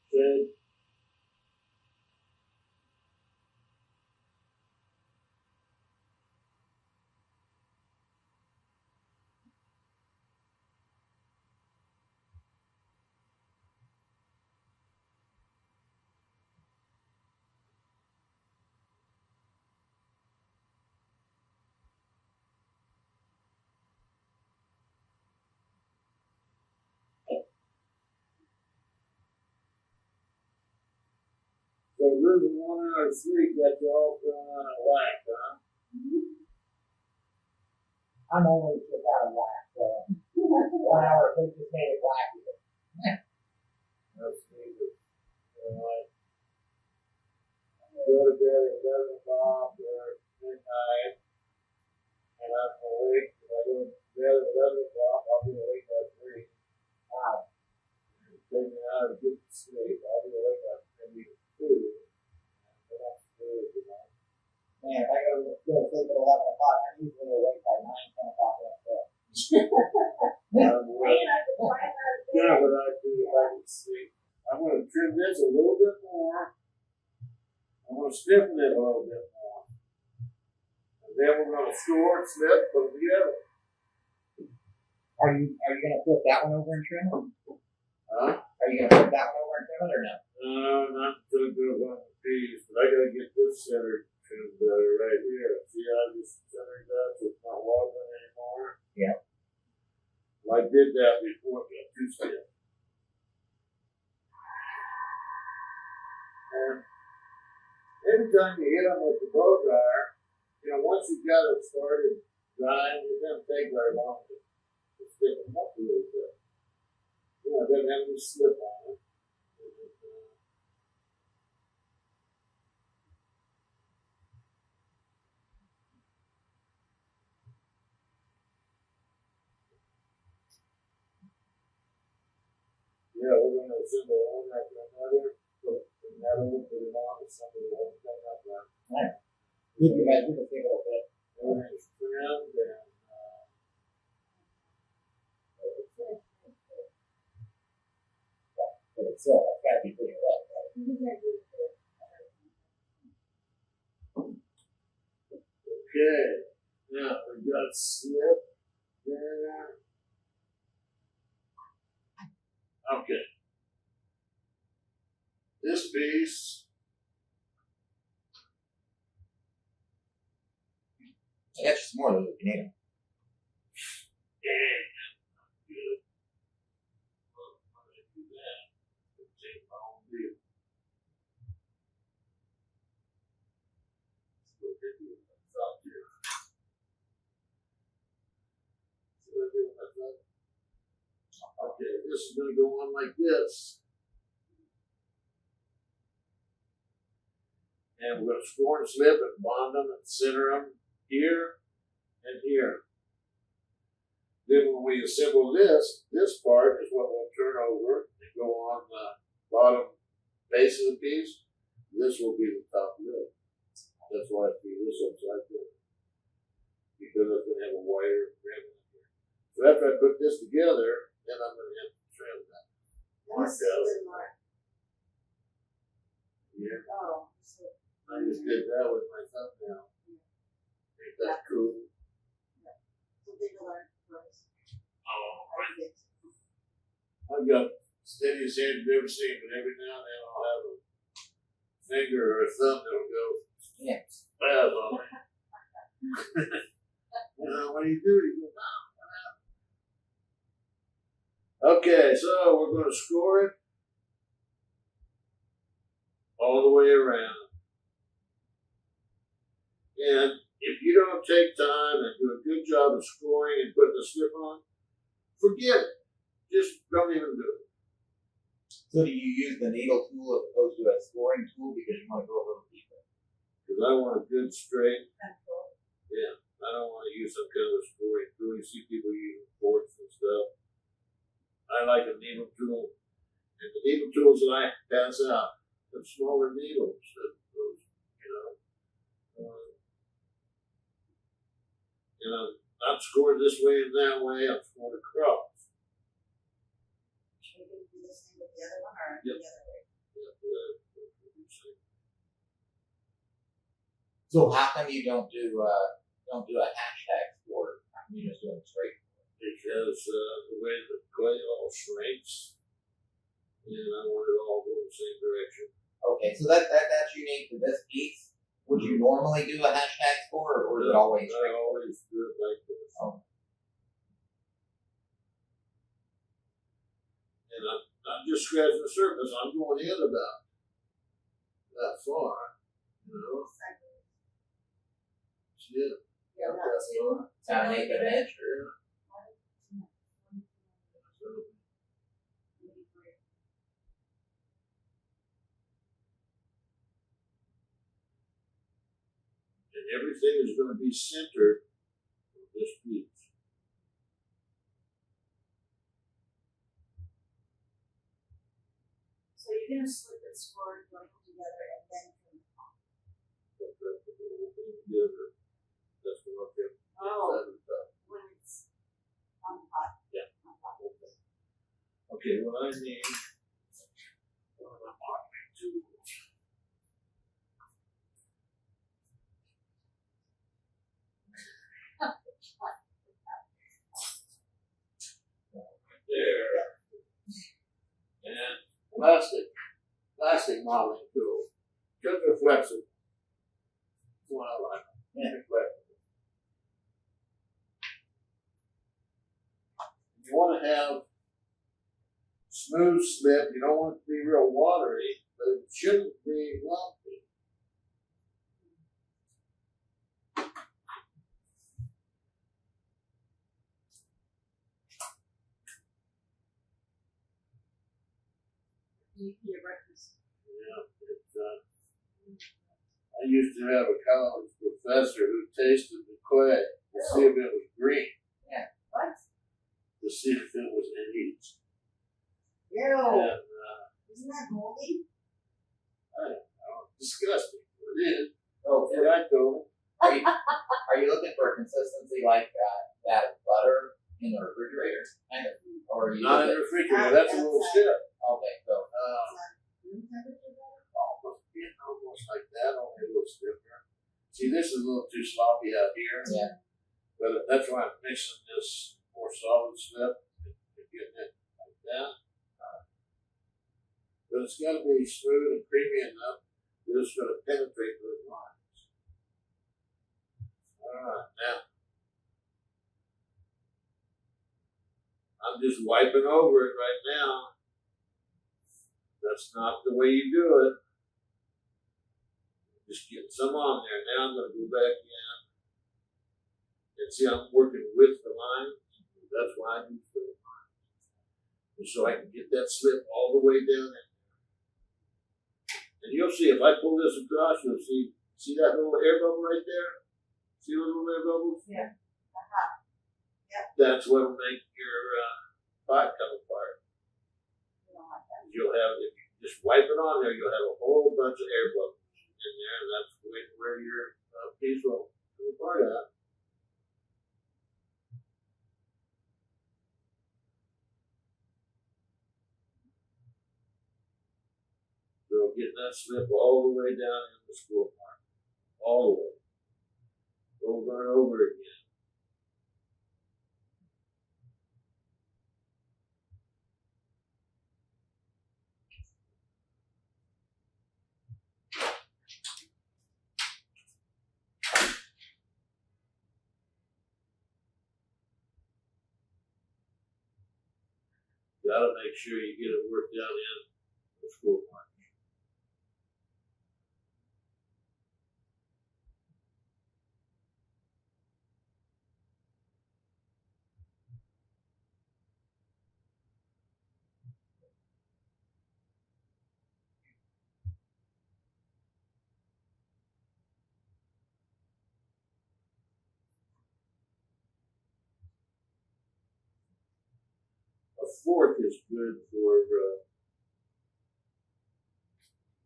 thread. So losing 1 hour of sleep got you all thrown out of whack, huh? I'm only just out of whack, so 1 hour of sleep just made it whack. That's needed. You know, like, go to bed at 11 o'clock or midnight, and I'm awake. If I go to bed at 11 o'clock, I'll be awake by 3. Wow. Take me out of good sleep. I'll be awake by maybe 2. And then I'm screwed, you know. Man, if I go to sleep at 11 o'clock, I'm usually awake by 9, 10 o'clock the next day. I'm awake. Yeah, but I do if I can sleep. I'm going to trim this a little bit more. I'm going to stiffen it a little bit more. And then we're going to store it, snip, put it together. Are you gonna flip that one over and trim it? Huh? Are you gonna flip that one over and trim it or no? No, not until it goes on the piece, but I got to get this centered trimmed better right here. See how I just centered that so it's not wobbling anymore? Yeah. Well, I did that before, but too stiff. And every time you hit them with the blow dryer, you know, once you've got it started drying, it doesn't take very long to stiffen them up a little bit. Yeah, it doesn't have any slip on it. Yeah, we're going to assemble one after another. Put that over, put it on, assemble the whole thing up there. Nice. You guys do the thing a little bit. Everything's trimmed and But it's still, it's gotta be pretty rough, right? okay. Now we got slip there. Okay. This piece, I got you some more of those if you need them. yeah, good. Well, I'm gonna do that. Take my own deal. Still good with my thought here. Still good with my thought. Okay, this is gonna go on like this. And we're gonna score and slip and bond them and center them here and here. Then when we assemble this part is what we'll turn over and go on the bottom base of the piece. This will be the top lid. That's why I do this upside down. Because it's gonna have a wider rim in here. So after I put this together, then I'm gonna have to trim that. Mark out. Yeah. Oh, so I just did that with my thumbnail. Ain't that cool? they learn first. Oh, I've got steadiest hand you've ever seen, but every now and then I'll have a finger or a thumb that'll go Yeah. spaz on it. You know, what do? You go, okay, so we're going to score it all the way around. And if you don't take time and do a good job of scoring and putting the slip on, forget it. Just don't even do it. So do you use the needle tool as opposed to a scoring tool because you want to go a little deeper? Because I want a good straight. Yeah, I don't want to use some kind of scoring tool. You see people using forks and stuff. I like a needle tool. And the needle tools that I pass out, the smaller needles, those, you know. And I'm not scoring this way and that way, I'm scoring across. Are you going to do the same with the other one or Yep. the other way? So how come you don't do a hashtag score? How come you just do it straight? Because the way the clay all shrinks, and I want it all going the same direction. Okay, so that's unique to this piece. Would you normally do a hashtag score, or is it always I straight? always do it like this. Oh. And I'm just scratching the surface. I'm going in about that far, you know. Yeah. Yeah, not too. Kind of make it an edge. And everything is going to be centered on this piece. So you're going to slip and score, join them together, and then turn the top. That's right, put the whole thing together. That's what I'll get. Oh, when it's on top. Yeah. On top. Okay, what I need one of my modeling tools. There. And plastic modeling tool. Because they're flexible. That's what I like. Yeah, they're flexible. You want to have smooth slip. You don't want it to be real watery, but it shouldn't be lumpy. you eat your breakfast. Yeah, I used to have a college professor who tasted the clay to see if it was green, What? to see if it was aged. Ew. And, Isn't that moldy? I don't know, disgusting. It is. Oh, What I told him. are you looking for consistency like that butter in the refrigerator? Kind of. Or are you Not in the refrigerator, that's a little stiff. Okay, so Room temperature butter? Almost like that, only a little stiffer. See, this is a little too sloppy out here. Yeah. But that's why I'm mixing this more solid stuff and getting it like that. But it's got to be smooth and creamy enough that it's going to penetrate those lines. Alright, now I'm just wiping over it right now. That's not the way you do it. Just getting some on there. Now I'm going to go back in and see I'm working with the line. That's why I use the line. And so I can get that slip all the way down in. And you'll see, if I pull this across, you'll see that little air bubble right there? See those little air bubbles? Yeah. That's what will make your pot come apart. You don't like that. You'll have, if you just wipe it on there, you'll have a whole bunch of air bubbles in there, and that's where your piece will come apart at. So getting that slip all the way down in the score mark. All the way. Over and over again. Gotta make sure you get it worked down in the score mark. A fork is good for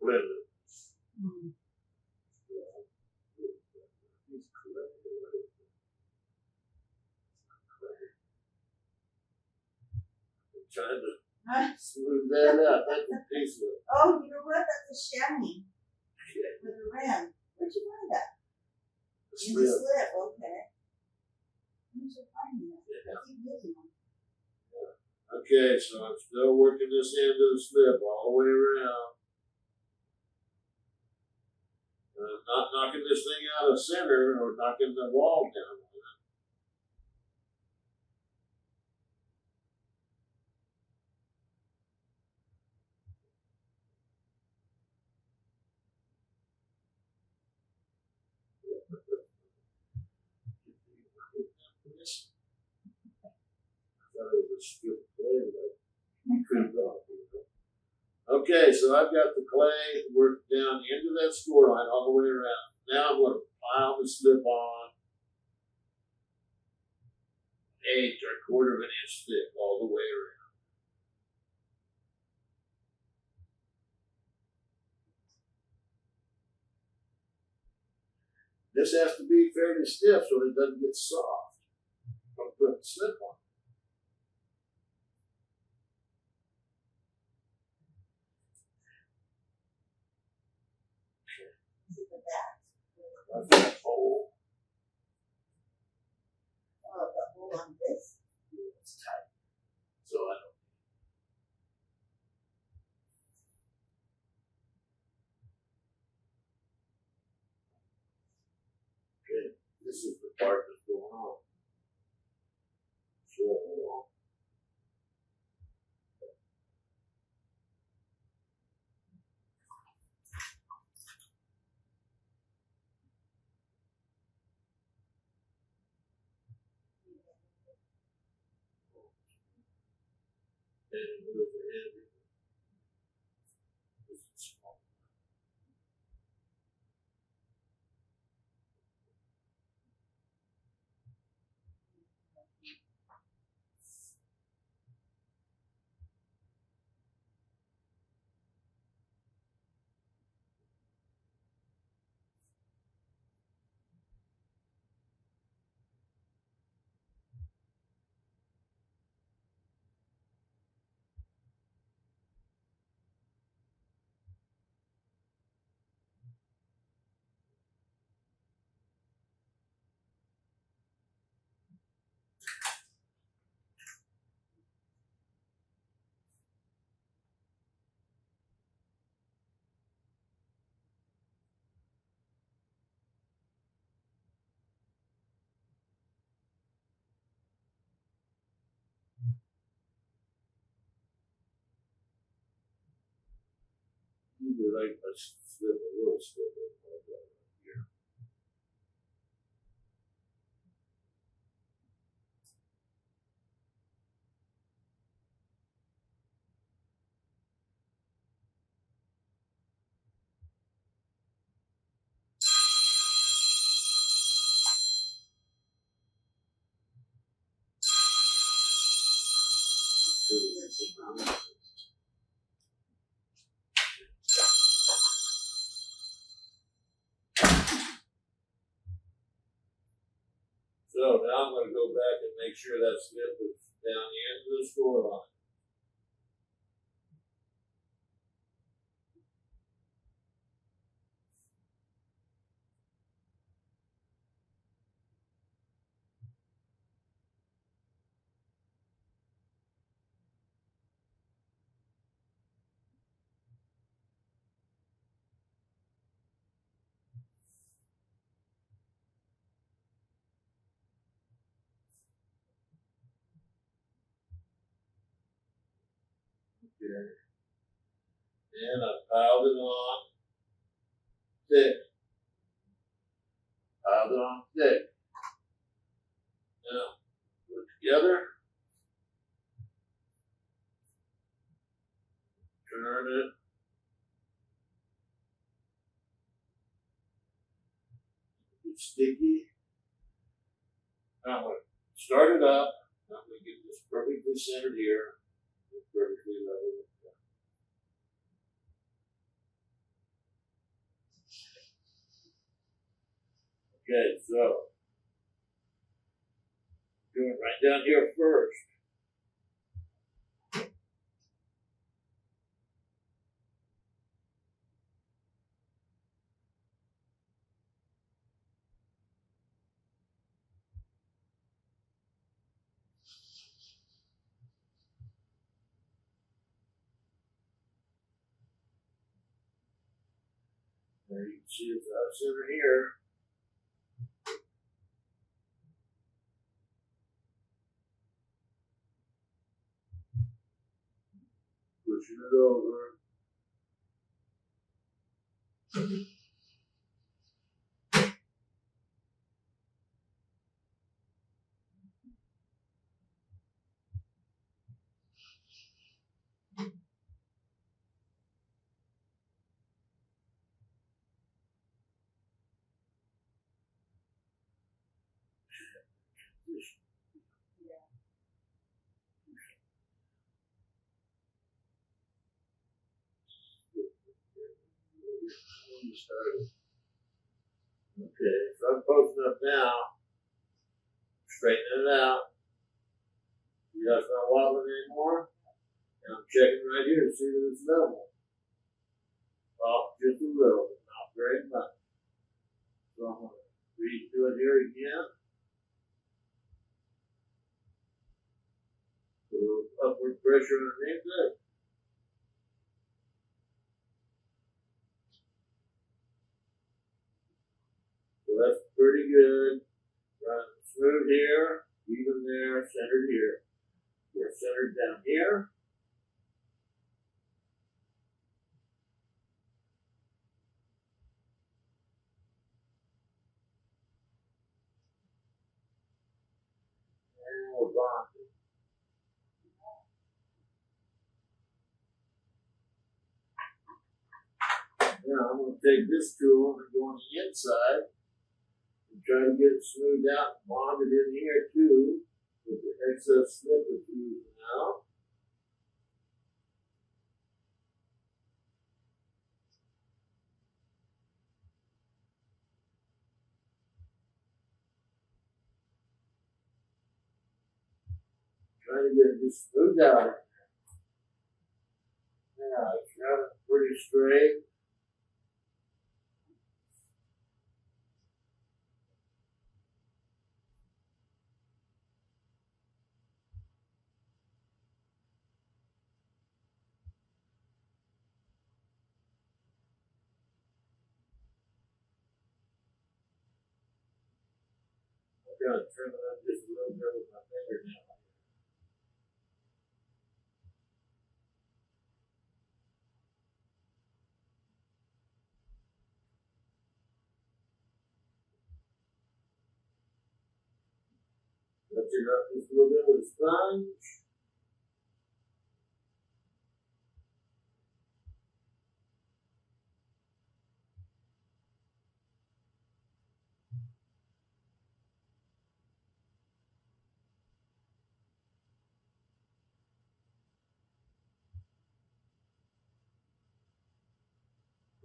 blending. Mm. Trying to smooth that out. That's a piece of Oh, you know what? That's a chamois shit. with a rim. Where'd you find that? In the Slip. slip. Okay. Where'd you find that? Yeah. I keep using them. Okay, so I'm still working this end of the slip all the way around. I'm not knocking this thing out of center or knocking the wall down. Okay, so I've got the clay worked down into that score line all the way around. Now I'm going to pile the slip on 1/8 or 1/4 of an inch thick all the way around. This has to be fairly stiff so it doesn't get soft from putting the slip on. Is it the back? I've got a hole. Oh, the hole on this? It's tight. So I don't. Okay, this is the part that's going on. So, and move ahead. usually like my slip a little stiffer like that right here. So now I'm going to go back and make sure that slip is down the end of the score line. Okay. And I piled it on thick. Piled it on thick. Now, put it together. Turn it. It's sticky. Now I'm going to start it up. I'm going to get this perfectly centered here. It's perfectly level. Okay, so doing right down here first. There you can see it's out center here. Pushing it over. Okay, so I'm posting up now. Straightening it out. You guys not wobbling anymore? And I'm checking right here to see that it's level. Off just a little, but not very much. So I'm going to redo it here again. Put a little upward pressure underneath it. So that's pretty good. Run smooth here, even there, centered here. We're centered down here. And we're bonded. Now I'm going to take this tool and go on the inside and try to get it smoothed out and bonded in here too with the excess slip that's oozing out. Trying to get it just smoothed out. Now it's running pretty straight. I'm going to trim it up just a little bit with my finger now. it up just a little bit with a sponge.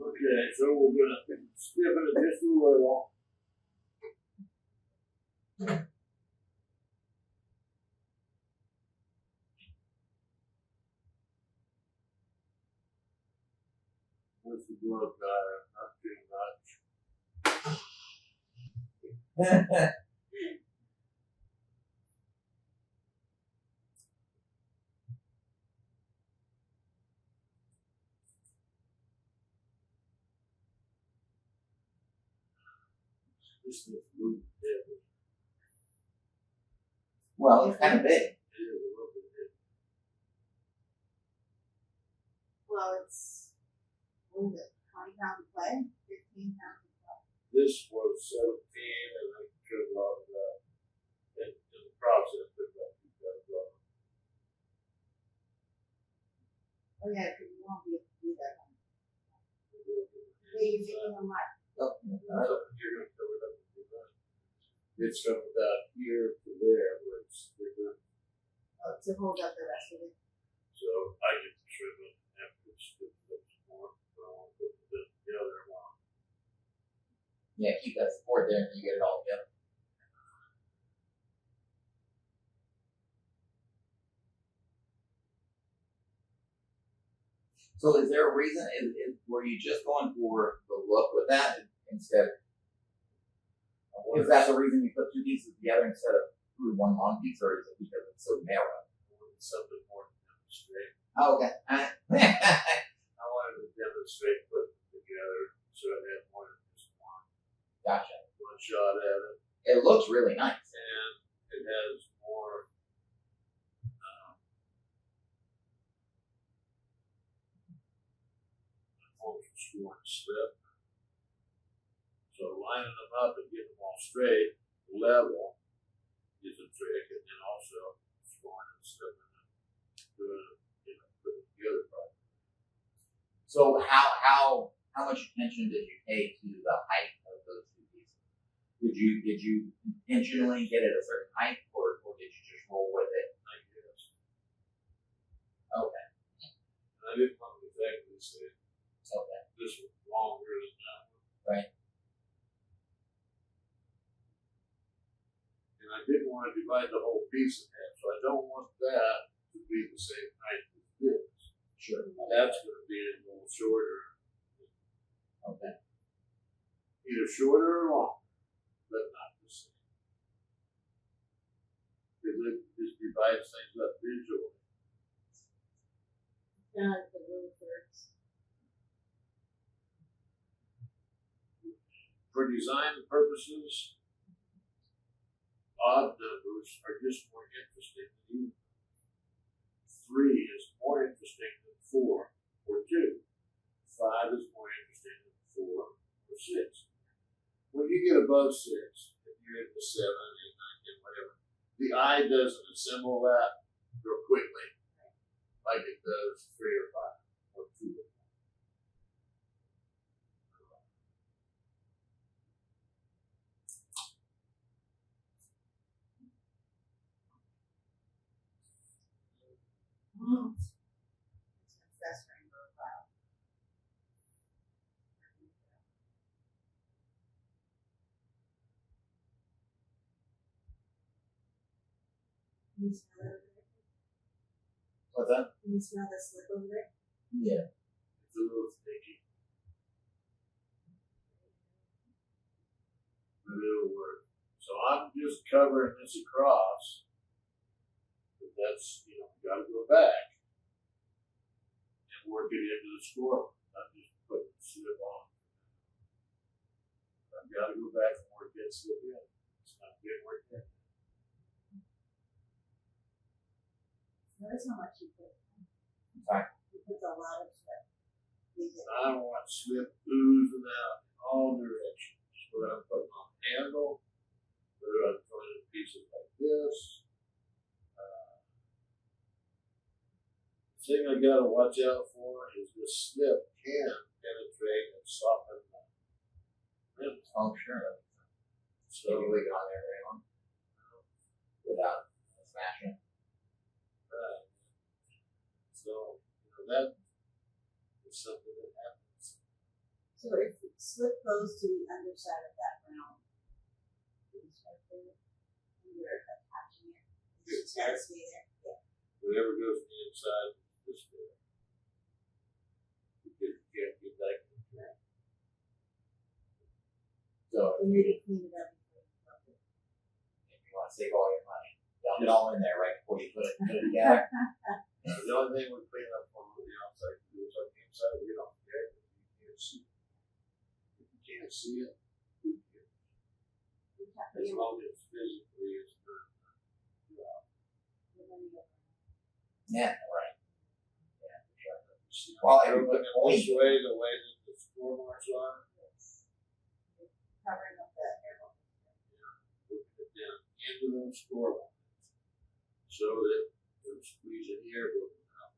Okay, so we're gonna stiffen it just a little. What's the glove guy? Not too much. This is moving heavy. Well, it's kind of big. It is a little bit heavy. Well, it's, what is it, 20 pounds of clay, 15 pounds of clay. This was 17, and I trimmed a lot of that. In the process, took about 2 pounds off. Oh yeah, because you won't be able to do that one. They usually them like, Oh, You're gonna cover it up with your gun. It's from about here to there, where it's bigger. to hold up the rest of it. So I get to trim it after it's good more. But I want to put it together one. yeah, keep that support there and you get it all together. So is there a reason, were you just going for the look with that instead? Is that the reason you put two pieces together instead of through one long piece, or is it because it's so narrow? Something more to demonstrate. Oh, okay. I wanted to demonstrate putting them together so I had more than just Gotcha. one shot at it. It looks really nice. And it has more screw and slip. So lining them up and getting them all straight, level, is a trick, and then also screwing and slipping and doing it, put it together properly. So how much attention did you pay to the height of those two pieces? Did you intentionally get it a certain height, or did you just roll with it? I guess. Okay. And I didn't want to exactly say Okay. this was longer than that one. Right. And I didn't want to divide the whole piece in half, so I don't want that to be the same height as this. Sure. That's going to be a little shorter. Okay. Either shorter or longer, but not the same. Because it just divides things up visually. The rule works. For design purposes, odd numbers are just more interesting than even. 3 is more interesting than 4 or 2. 5 is more interesting than 4 or 6. When you get above 6, if you're into 7, 8, 9, 10, whatever, the eye doesn't assemble that real quickly like it does 3 or 5 or 2 or 4. That's rainbow cloud. Can you smell it over there? What's that? Can you smell the slip over there? Yeah. It's a little sticky, but it'll work. So I'm just covering this across, but that's, you gotta go back and work it into the score. I'm just putting the slip on. I've gotta go back and work that slip in. It's not getting worked in. Notice how much you put. Sorry. You put a lot of slip. I don't want slip oozing out in all directions. Whether I'm putting on the handle, whether I'm putting in pieces like this, we gotta watch out for is this slip can penetrate and soften the rim. Oh, sure. So So, you leave it on there very long without smashing. so that is something that happens. So if the slip goes to the underside of that round, it's right there, and you're attaching it, it's just gotta stay there. Yeah. Whatever goes to the inside is this way. Because you can't get back to the track. So, And maybe clean it up before you dump it. If you want to save all your money, dump it all in there right before you put it together. the only thing we clean up on the outside is on the inside, we don't care if you can't see it. If you can't see it, who cares? As long as physically it's not. Yeah, right. Yeah, for sure. See, Well, I'm and the looking point- this way, the way that the score marks are, Covering up the air bubble. looking it down into those score lines, so that they're squeezing air bubble out.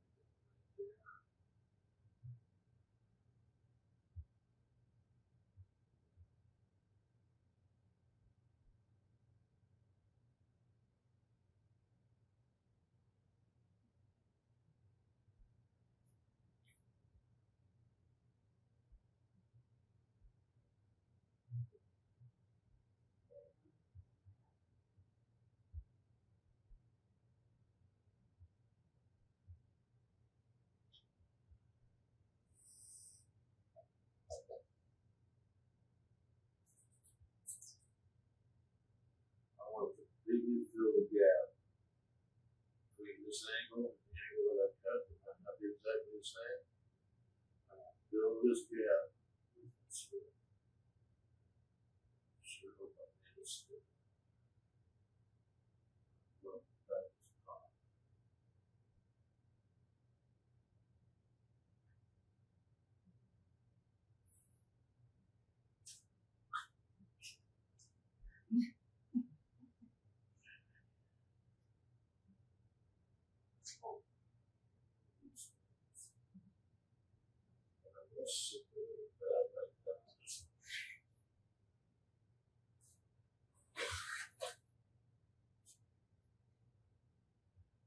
I want to completely fill the gap between this angle and the angle that I cut. It might not be exactly the same. I want to fill this gap with this strip. Sure, hope I made a strip. Well, that is fine.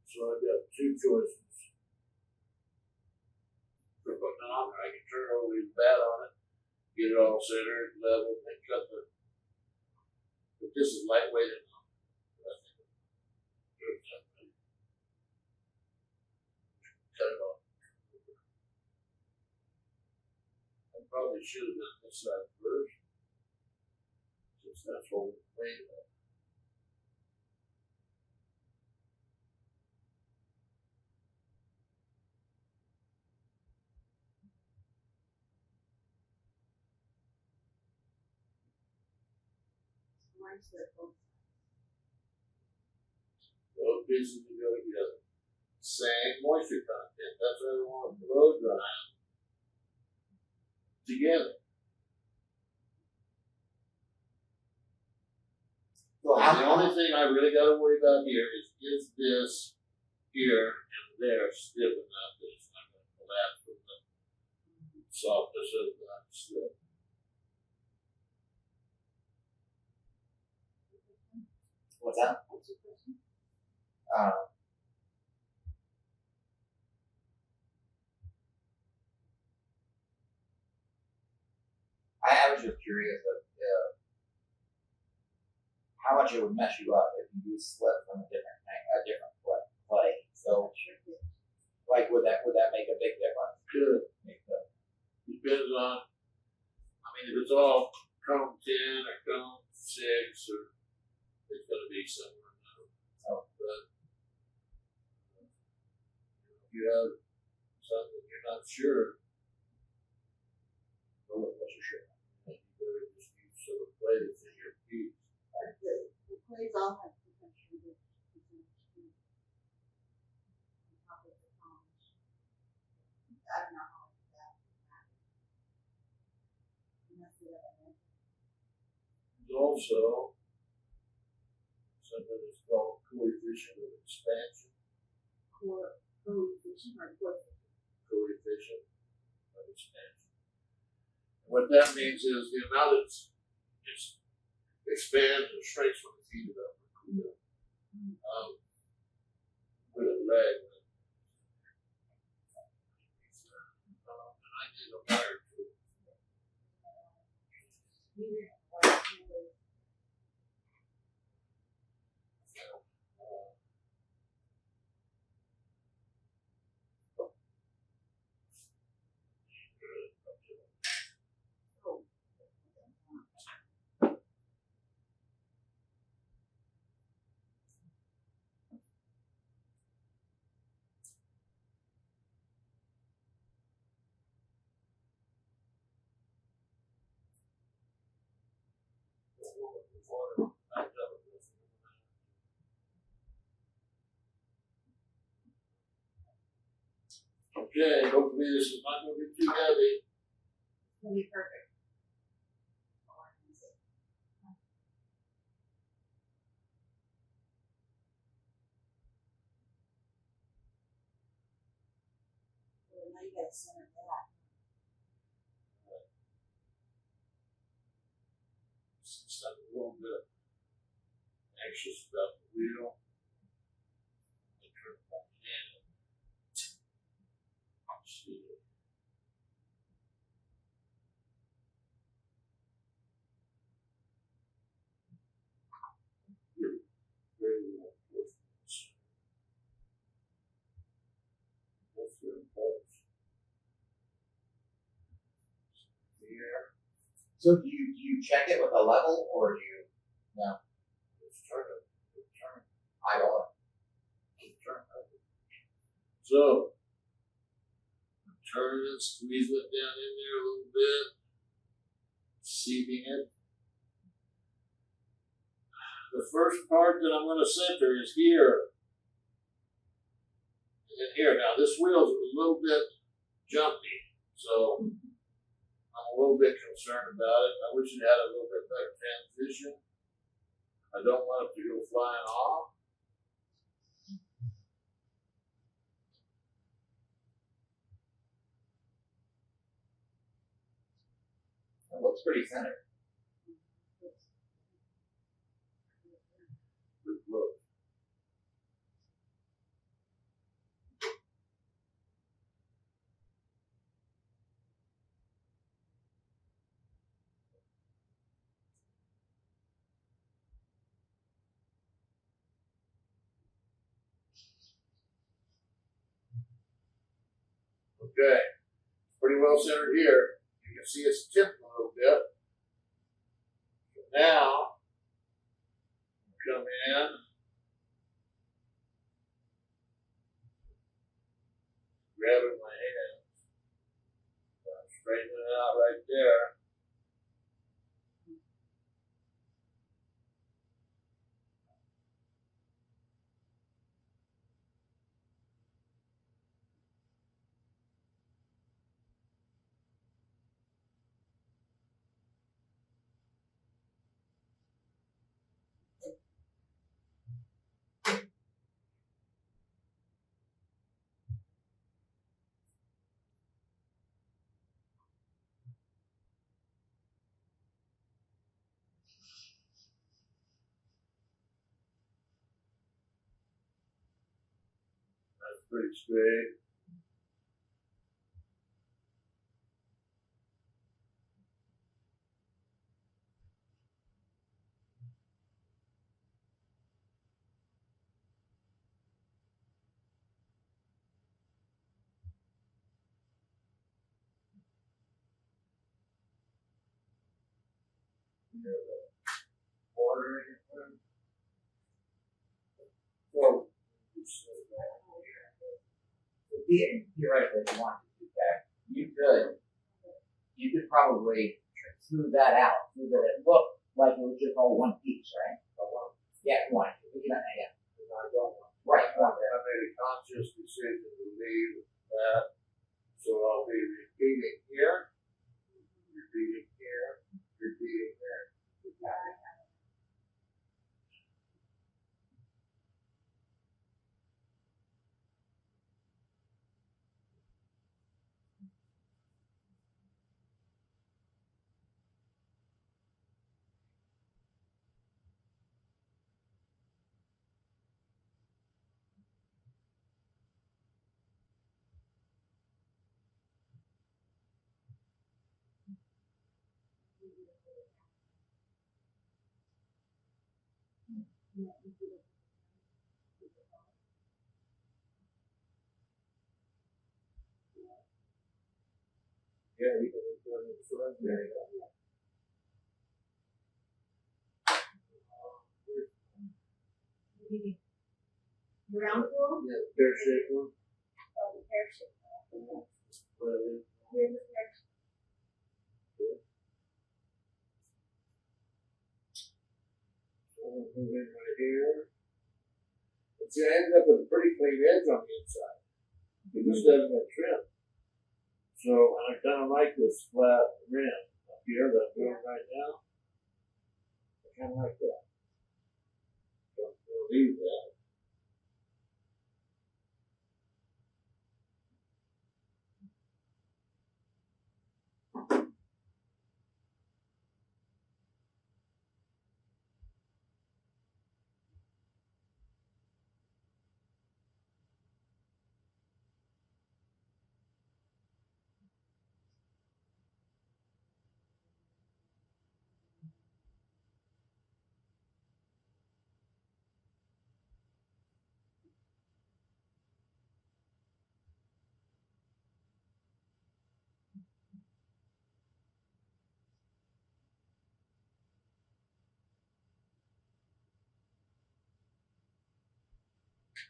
So I've got two choices. For putting it on there, I can turn over the bat on it, get it all centered, level, and cut the. But this is lightweight enough. I think. Cut it off. I probably should have done this side first, since that's what we made of. Mine's the both. Those pieces to go together. Same moisture content. That's why we want to blow dry them together. So And how the only thing I really got to worry about here is this here and there stiff enough that it's not going to collapse with the softness of the slip. what's that? What's your question? I was just curious of how much it would mess you up if you use slip from a different clay. So, like, would that make a big difference? Good. Depends on, I mean, if it's all cone 10 or cone 6, or it's going to be somewhere in the middle. Oh. But if you have something you're not sure, well, what's your sure? You better just use some clay that's in your piece. The clays all have different sugars. On top of the cones. I don't know how that happens. And that's the other end. There's also something that's called coefficient of expansion. Coefficient or coefficient? coefficient of expansion. And what that means is the amount it expands and shrinks when it's heated up or cooled up. With a leg. And I did a wire to it. Okay, hopefully this is not going to be too heavy. It'll be perfect. Well, now you gotta center that. Since I'm a little bit anxious about the wheel, I turn it back in. See. Very well. That's very close. Here. So do you check it with a level, or do you? No, Let's turn it. Turn. I don't know. Turn. So, turn it, squeeze it down in there a little bit, seating it. The first part that I'm going to center is here. And then here. Now, this wheel's a little bit jumpy, so I'm a little bit concerned about it. I wish it had a little bit better transition. I don't want it to go flying off. It looks pretty centered. Good look. Okay, pretty well centered here. You can see it's tipped a little bit. So now, come in, grab it in my hand, straighten it out right there. That's pretty straight. Order it. So, Theoretically, if you want to do that, you could probably smooth that out so that it looked like it was just all one piece, right? Yeah, one. Yeah. I don't want. Right. I made a conscious decision to leave that, so I'll be repeating here, repeating here, repeating there. Yeah, you can do it in the front there. The round pool? Yeah, pear shaped one. Oh, the pear shape. Well, Here's the pear shape. move in right here. But see, I ended up with a pretty clean edge on the inside. It just doesn't have trim. So, and I kind of like this flat rim up here that I'm doing right now. I kind of like that. So I'm going to leave that.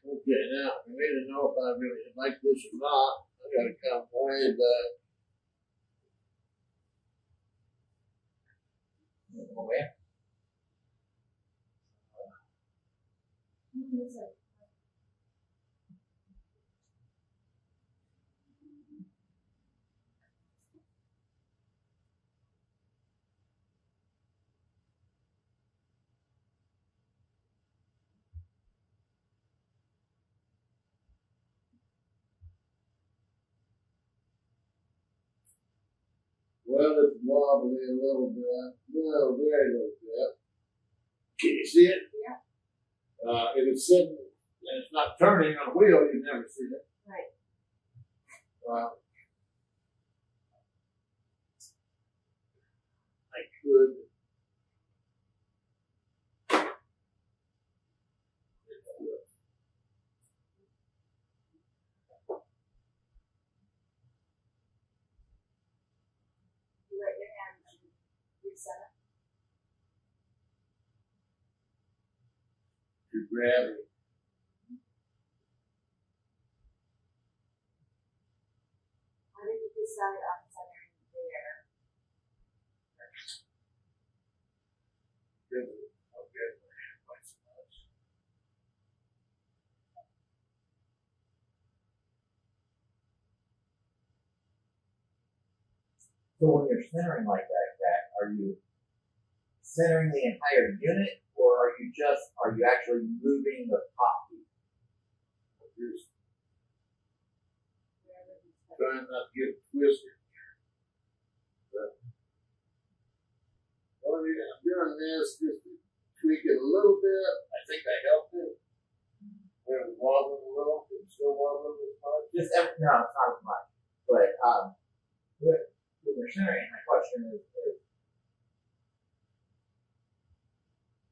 Okay, now, for me to know if I really like this or not, I gotta come way back. Oh, yeah. Well, it's wobbly a little bit. No, very little bit. Can you see it? Yeah. If it's sitting and it's not turning on a wheel, you'd never see it. Right. I could. You let your hand reset it. To grab it. How did you decide on centering there? Give it. Okay, my hand quite so much. So when you're centering like that, are you centering the entire unit, or are you actually moving the top piece? Just Wherever you set it. trying not to get twisted. But, well, yeah, I'm doing this just to tweak it a little bit. I think I helped it. Where it was wobbling a little, it's still wobbling this much. No, it's not as much. But when you're centering, my question is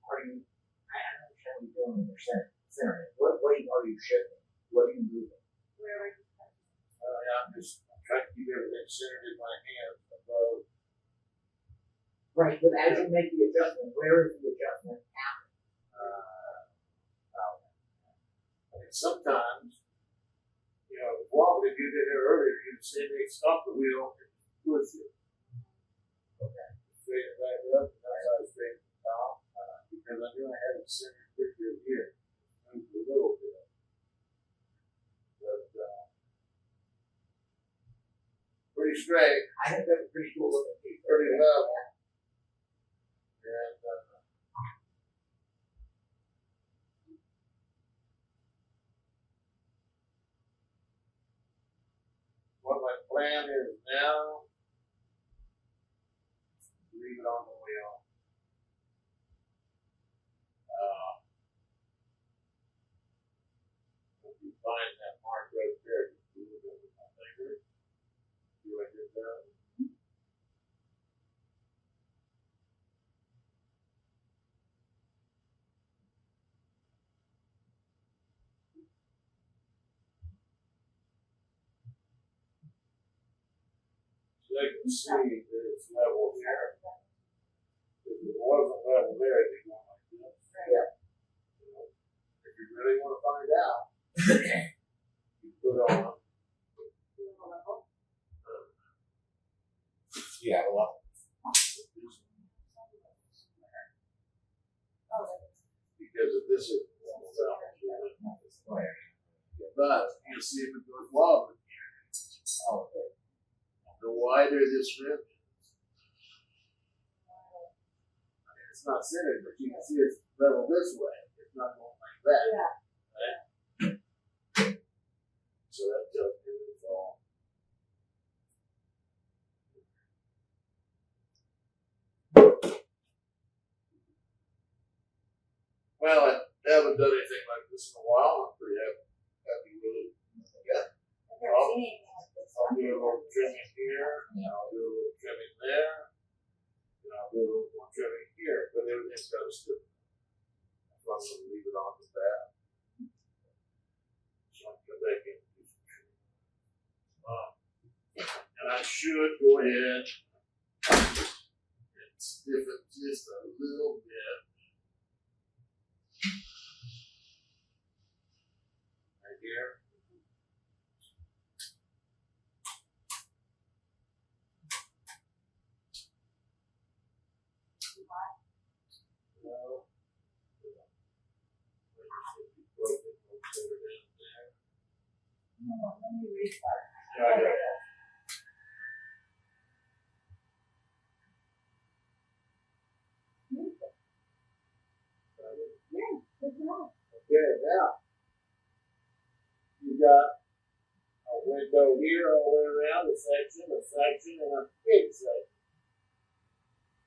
are you? I don't understand what you're doing when you're centering. What are you shifting? What are you moving? Wherever you set it. Yeah, I'm trying to keep everything centered in my hands above. Right, but as you make the adjustment, where is the adjustment happening? And sometimes, you know, the wobbly, if you did it earlier, you'd see me stop the wheel and push it. Okay. Straighten it back up, and that's how I straighten it down. Because I knew I had it centered pretty here. Moved a little bit. But, pretty straight, I think that's a pretty cool looking piece. pretty level. And, what my plan is now, leave it on the wheel. If you find that mark right there, just move it with my finger. See what I did there? they can see that it's level here. If it wasn't level there, it'd be going like this. Yeah. You know, if you really want to find out, you put on. Yeah, a lot. Because if this is level down here, but you see if it goes wobbling here. Oh, okay. The wider this rim is, I mean, it's not centered, but you can see it's level this way. It's not going like that. Yeah. Right? So that tells you it's all. Well, I haven't done anything like this in a while. I'm pretty happy with it. Yeah. I've never seen anything like this. I'll do a little trimming here, and I'll do a little trimming there, and I'll do a little more trimming here, but everything's got to stick. I'm going to leave it on the back. So I can come back in and do some trimming. And I should go ahead and stiff it just a little bit. Right here. No. Let me restart. Yeah. Yeah, good job. Okay, now you got a window here all the way around, a section, and a big section.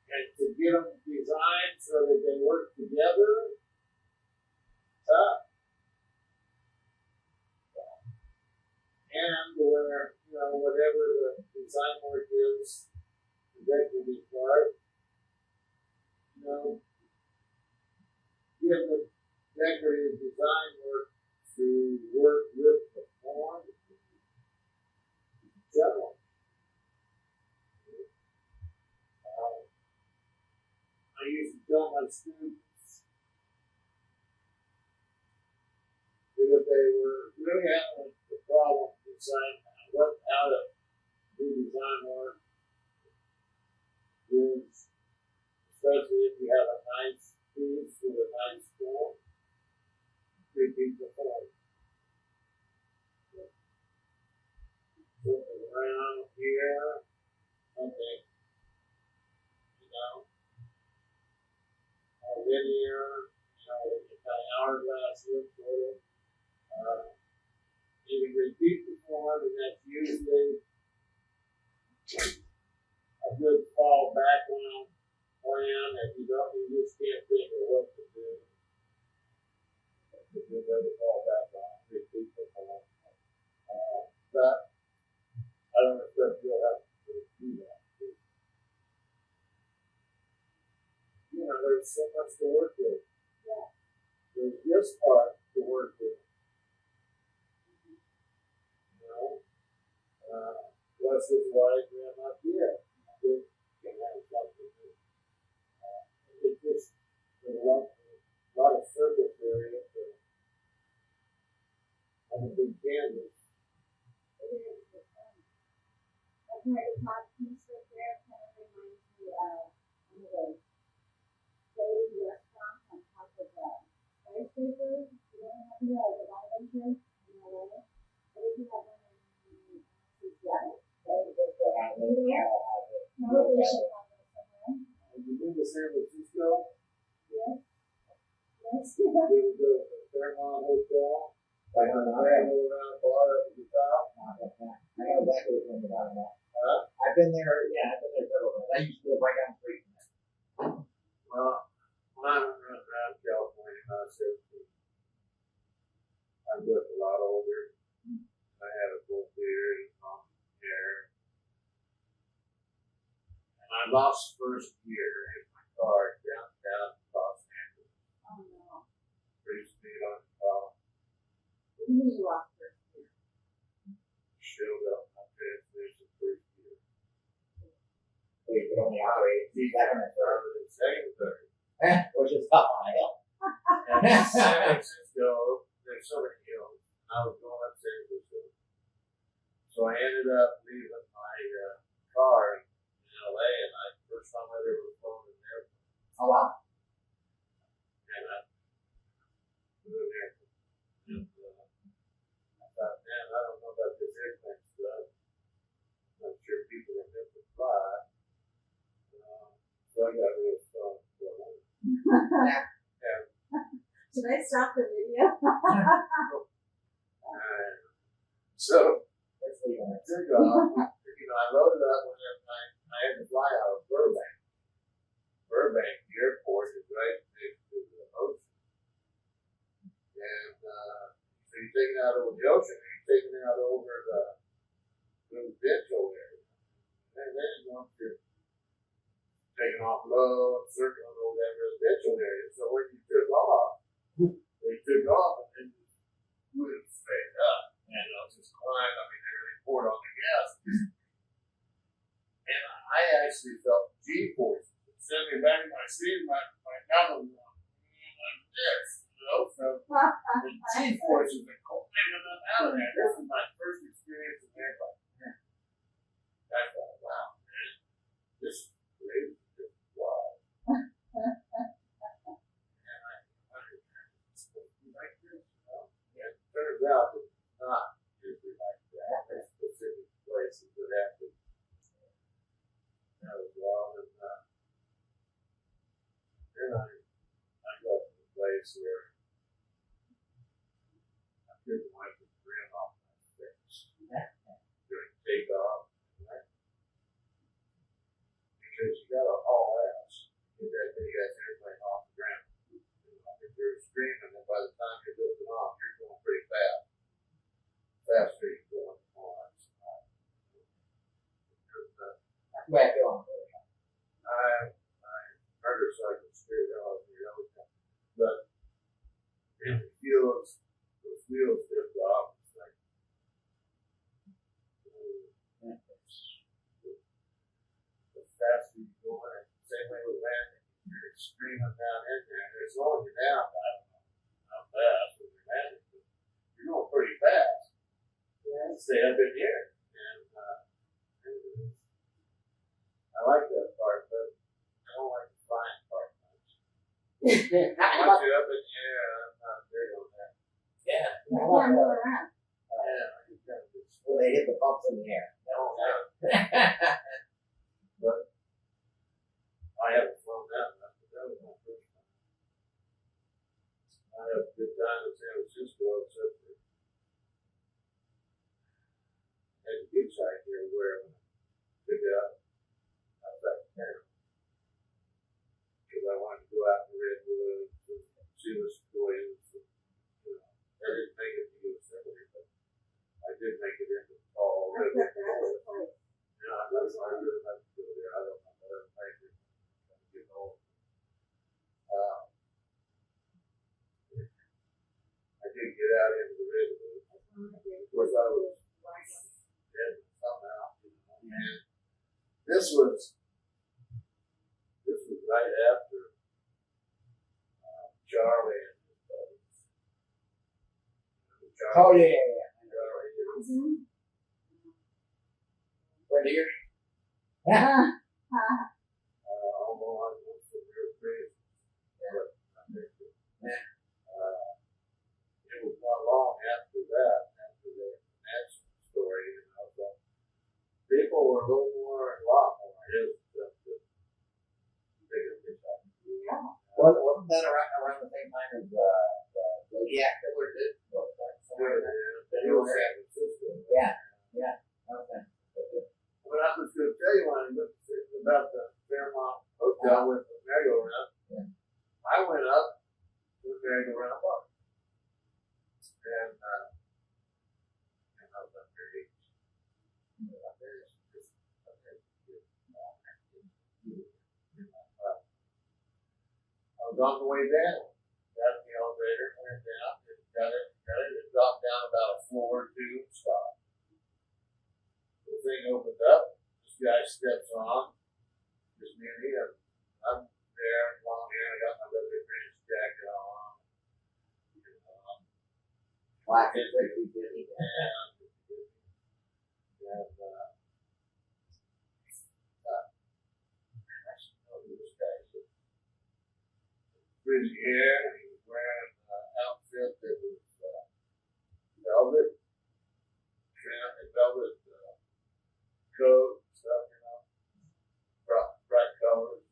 And to get them designed so that they work together, tough. And where, whatever the design work is, the decorative part, give the decorative design work to work with the form general. I used to tell my students that if they were really having a problem deciding how to do design work, is especially if you have a nice piece with a nice form, repeat the form. Something around here, something, linear, with a kind of hourglass look to it. You can repeat the form, and that's usually a good fall background plan if you just can't think of what to do. It's a good way to fall back on, repeat the form. But I don't expect you'll have to do that. There's so much to work with. Yeah. There's this part to work with. Plus this wide rim up here. It can have something to do. It's just a lot of surface area on a big canvas. That's why the top piece right there kind of reminds me of one of those floating restaurants on top of the skyscraper. You don't have to go to the bottom here in LA. But if you have one in Seattle, They still have it. no, they should have it somewhere. Have you been to San Francisco? Yes. Yes. You ever go to the Fairmont Hotel? Like on the around bar up at the top? I know exactly what you're talking about. Huh? I've been there several times. I used to live right down the street from there. Well, when I went around California, I was 17. I looked a lot older. I had a full beard and long hair. And I lost first gear in my car downtown Los Angeles. Oh no. Pretty speed on the car. What do you mean you lost first year? Showed up my transmission first gear. when you operate second and third. Second, third. Which is tough on a hill. And in San Francisco, there's so many hills. I was going up San Francisco. So I ended up leaving my car in LA, and first time I ever flown in there. Oh wow. And I flew in there. And I thought, man, I don't know about this airplane stuff. I'm not sure people are meant to fly. So I got real stoned for a moment. Should I stop the video? So I took off. I loaded up when I had to fly out of Burbank. Burbank, the airport is right next to the ocean. And so you're taking out over the ocean, and you're taking out over the residential area. And then once you're taking off low and circling over that residential area. So when you took off, they took off and then just went straight up. And just climbed. I mean, they really poured on the gas. And I actually felt G-force. Sent me back in my seat, my gun was going like this, So the G-force has been climbing up out of there. This was my first experience in airplane. I thought, wow, man, this is crazy. This is wild. And I wondered, supposed to be like this, Yeah, it turns out that it's not usually like that. There's specific places that have to. That was wild. And then I got to the place where I couldn't wipe the grin off my face during takeoff. Because you got to haul ass to get that big ass airplane off the ground. If you're screaming, and by the time you're lifting off, you're going pretty fast. Faster you're going on. That's the way I feel on the road. I heard her so I could scream it out of me all the time. But it feels, those wheels lift off. It's like, the faster you go in, same way with landing, you're screaming down in there, and they're slowing you down. I don't know how fast when you're landing, but you're going pretty fast. Stay up in the air. And I like that part, but I don't like the flying part much. Once you're up in the air, I'm not big on that. Yeah. I can't move around. Yeah, I think that was Well, they hit the bumps in the air. But I haven't flown that much, but that was my first time. I had a good time in San Francisco, except for at the beach side here where I picked up outside the town. Because I wanted to go out in the redwoods and see the sequoias. I didn't make it to Yosemite, but I did make it into the tall I redwood thought that was forest. like, I really like to go there. I don't know what I'm making. I'm getting old. I did get out into the redwood. Of course, I was dead somehow. And this was right after Charlie and his buddies. Oh, yeah. Charlie, Right here? although I was so very crazy. But I think that, it was not long after that, after the Manson story, that people were a lot more hesitant to take a picture. yeah. Wasn't that around the same time as the Zodiac killer did? What was that? Somewhere in there? They were San Francisco. Yeah. Okay. What I was going to tell you when I looked about the Fairmont Hotel with the merry-go-round, I went up to the merry-go-round park. And I was up there. I was on the way down. Got in the elevator, went down, and got it, and dropped down about a floor or two, stopped. The thing opened up, this guy steps on, me and him. I'm there, long hair, I got my leather fringe jacket on. Black and sexy kitty. Frizzy hair, he was wearing an outfit that was velvet, trim and velvet coat and stuff, bright colors.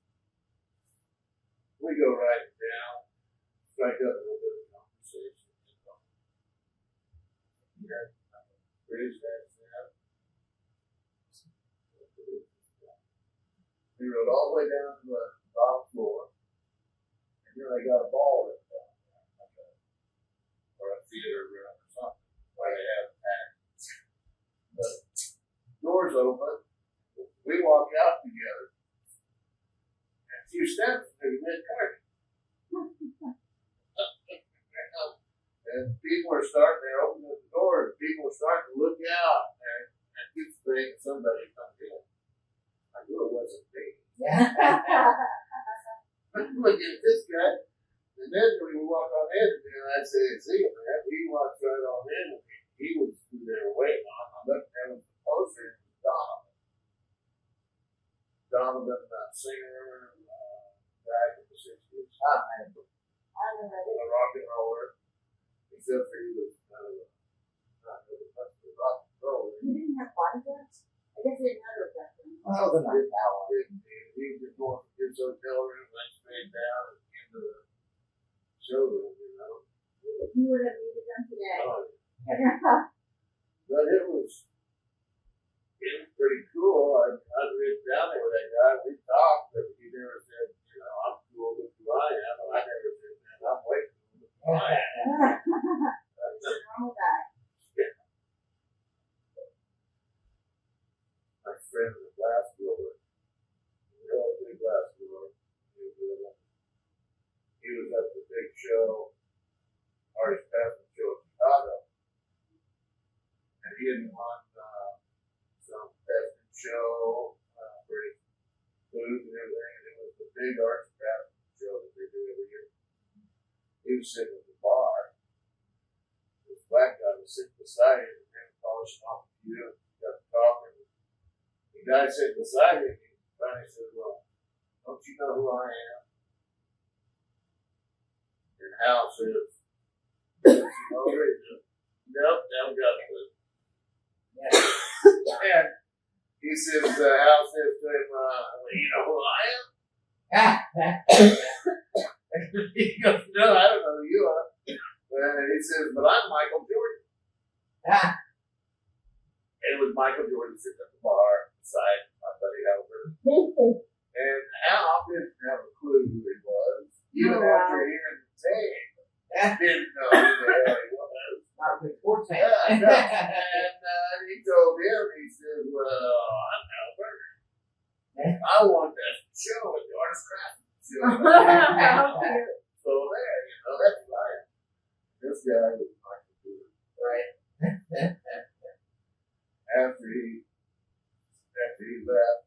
We go right down, strike up a little bit of conversation, Frizz that snap. We rode all the way down to the bottom floor. You know, they got a ball room down there, or a theater room or something, where they have acts. The doors open, we walk out together, and a few steps through mid-curtain. And people are starting, they're opening the doors, people are starting to look out, and people think somebody comes in. I knew it wasn't me. Look at this guy. And then when we walk on in, and I say, see him, man. He walks right on in. He was there waiting on. I looked at him the poster. It was Donovan, singer, guy from the 60s. A rock and roller. Except for he was not really much of a rock and roller. You didn't have bodyguards? I guess you didn't have those back then. Well, that was a nice hour. He was just going from his hotel room, went straight down into the showroom, You would have needed them today. But it was pretty cool. I'd ridden down there with that guy. We talked, but he never said, I'm cool with who I am. I never said, man, I'm way cool with who I am. He's a normal guy. My friend was a glass blower. Real big glass blower. He was at the big show, artist passing show in Chicago. And he had won some best in show for his booth and everything. And it was the big artist passing show that they do every year. He was sitting at the bar. This black guy was sitting beside him and they were polishing off the view. Got the coffee. The guy sitting beside him, he finally said, well, don't you know who I am? And Hal says, nope, never got a clue. And he says, Hal says to him, well, you know who I am? And he goes, no, I don't know who you are. And he says, but I'm Michael Jordan. And it was Michael Jordan sitting at the bar beside my buddy Albert. And Al didn't have a clue who he was. Even after hearing the tape, didn't know who the hell he was. Not a big sports fan. And he told him, he said, well, I'm Albert. I won that show at the Artist Craft Show. So there, that's right. This guy was Michael Jordan. Right. After he left,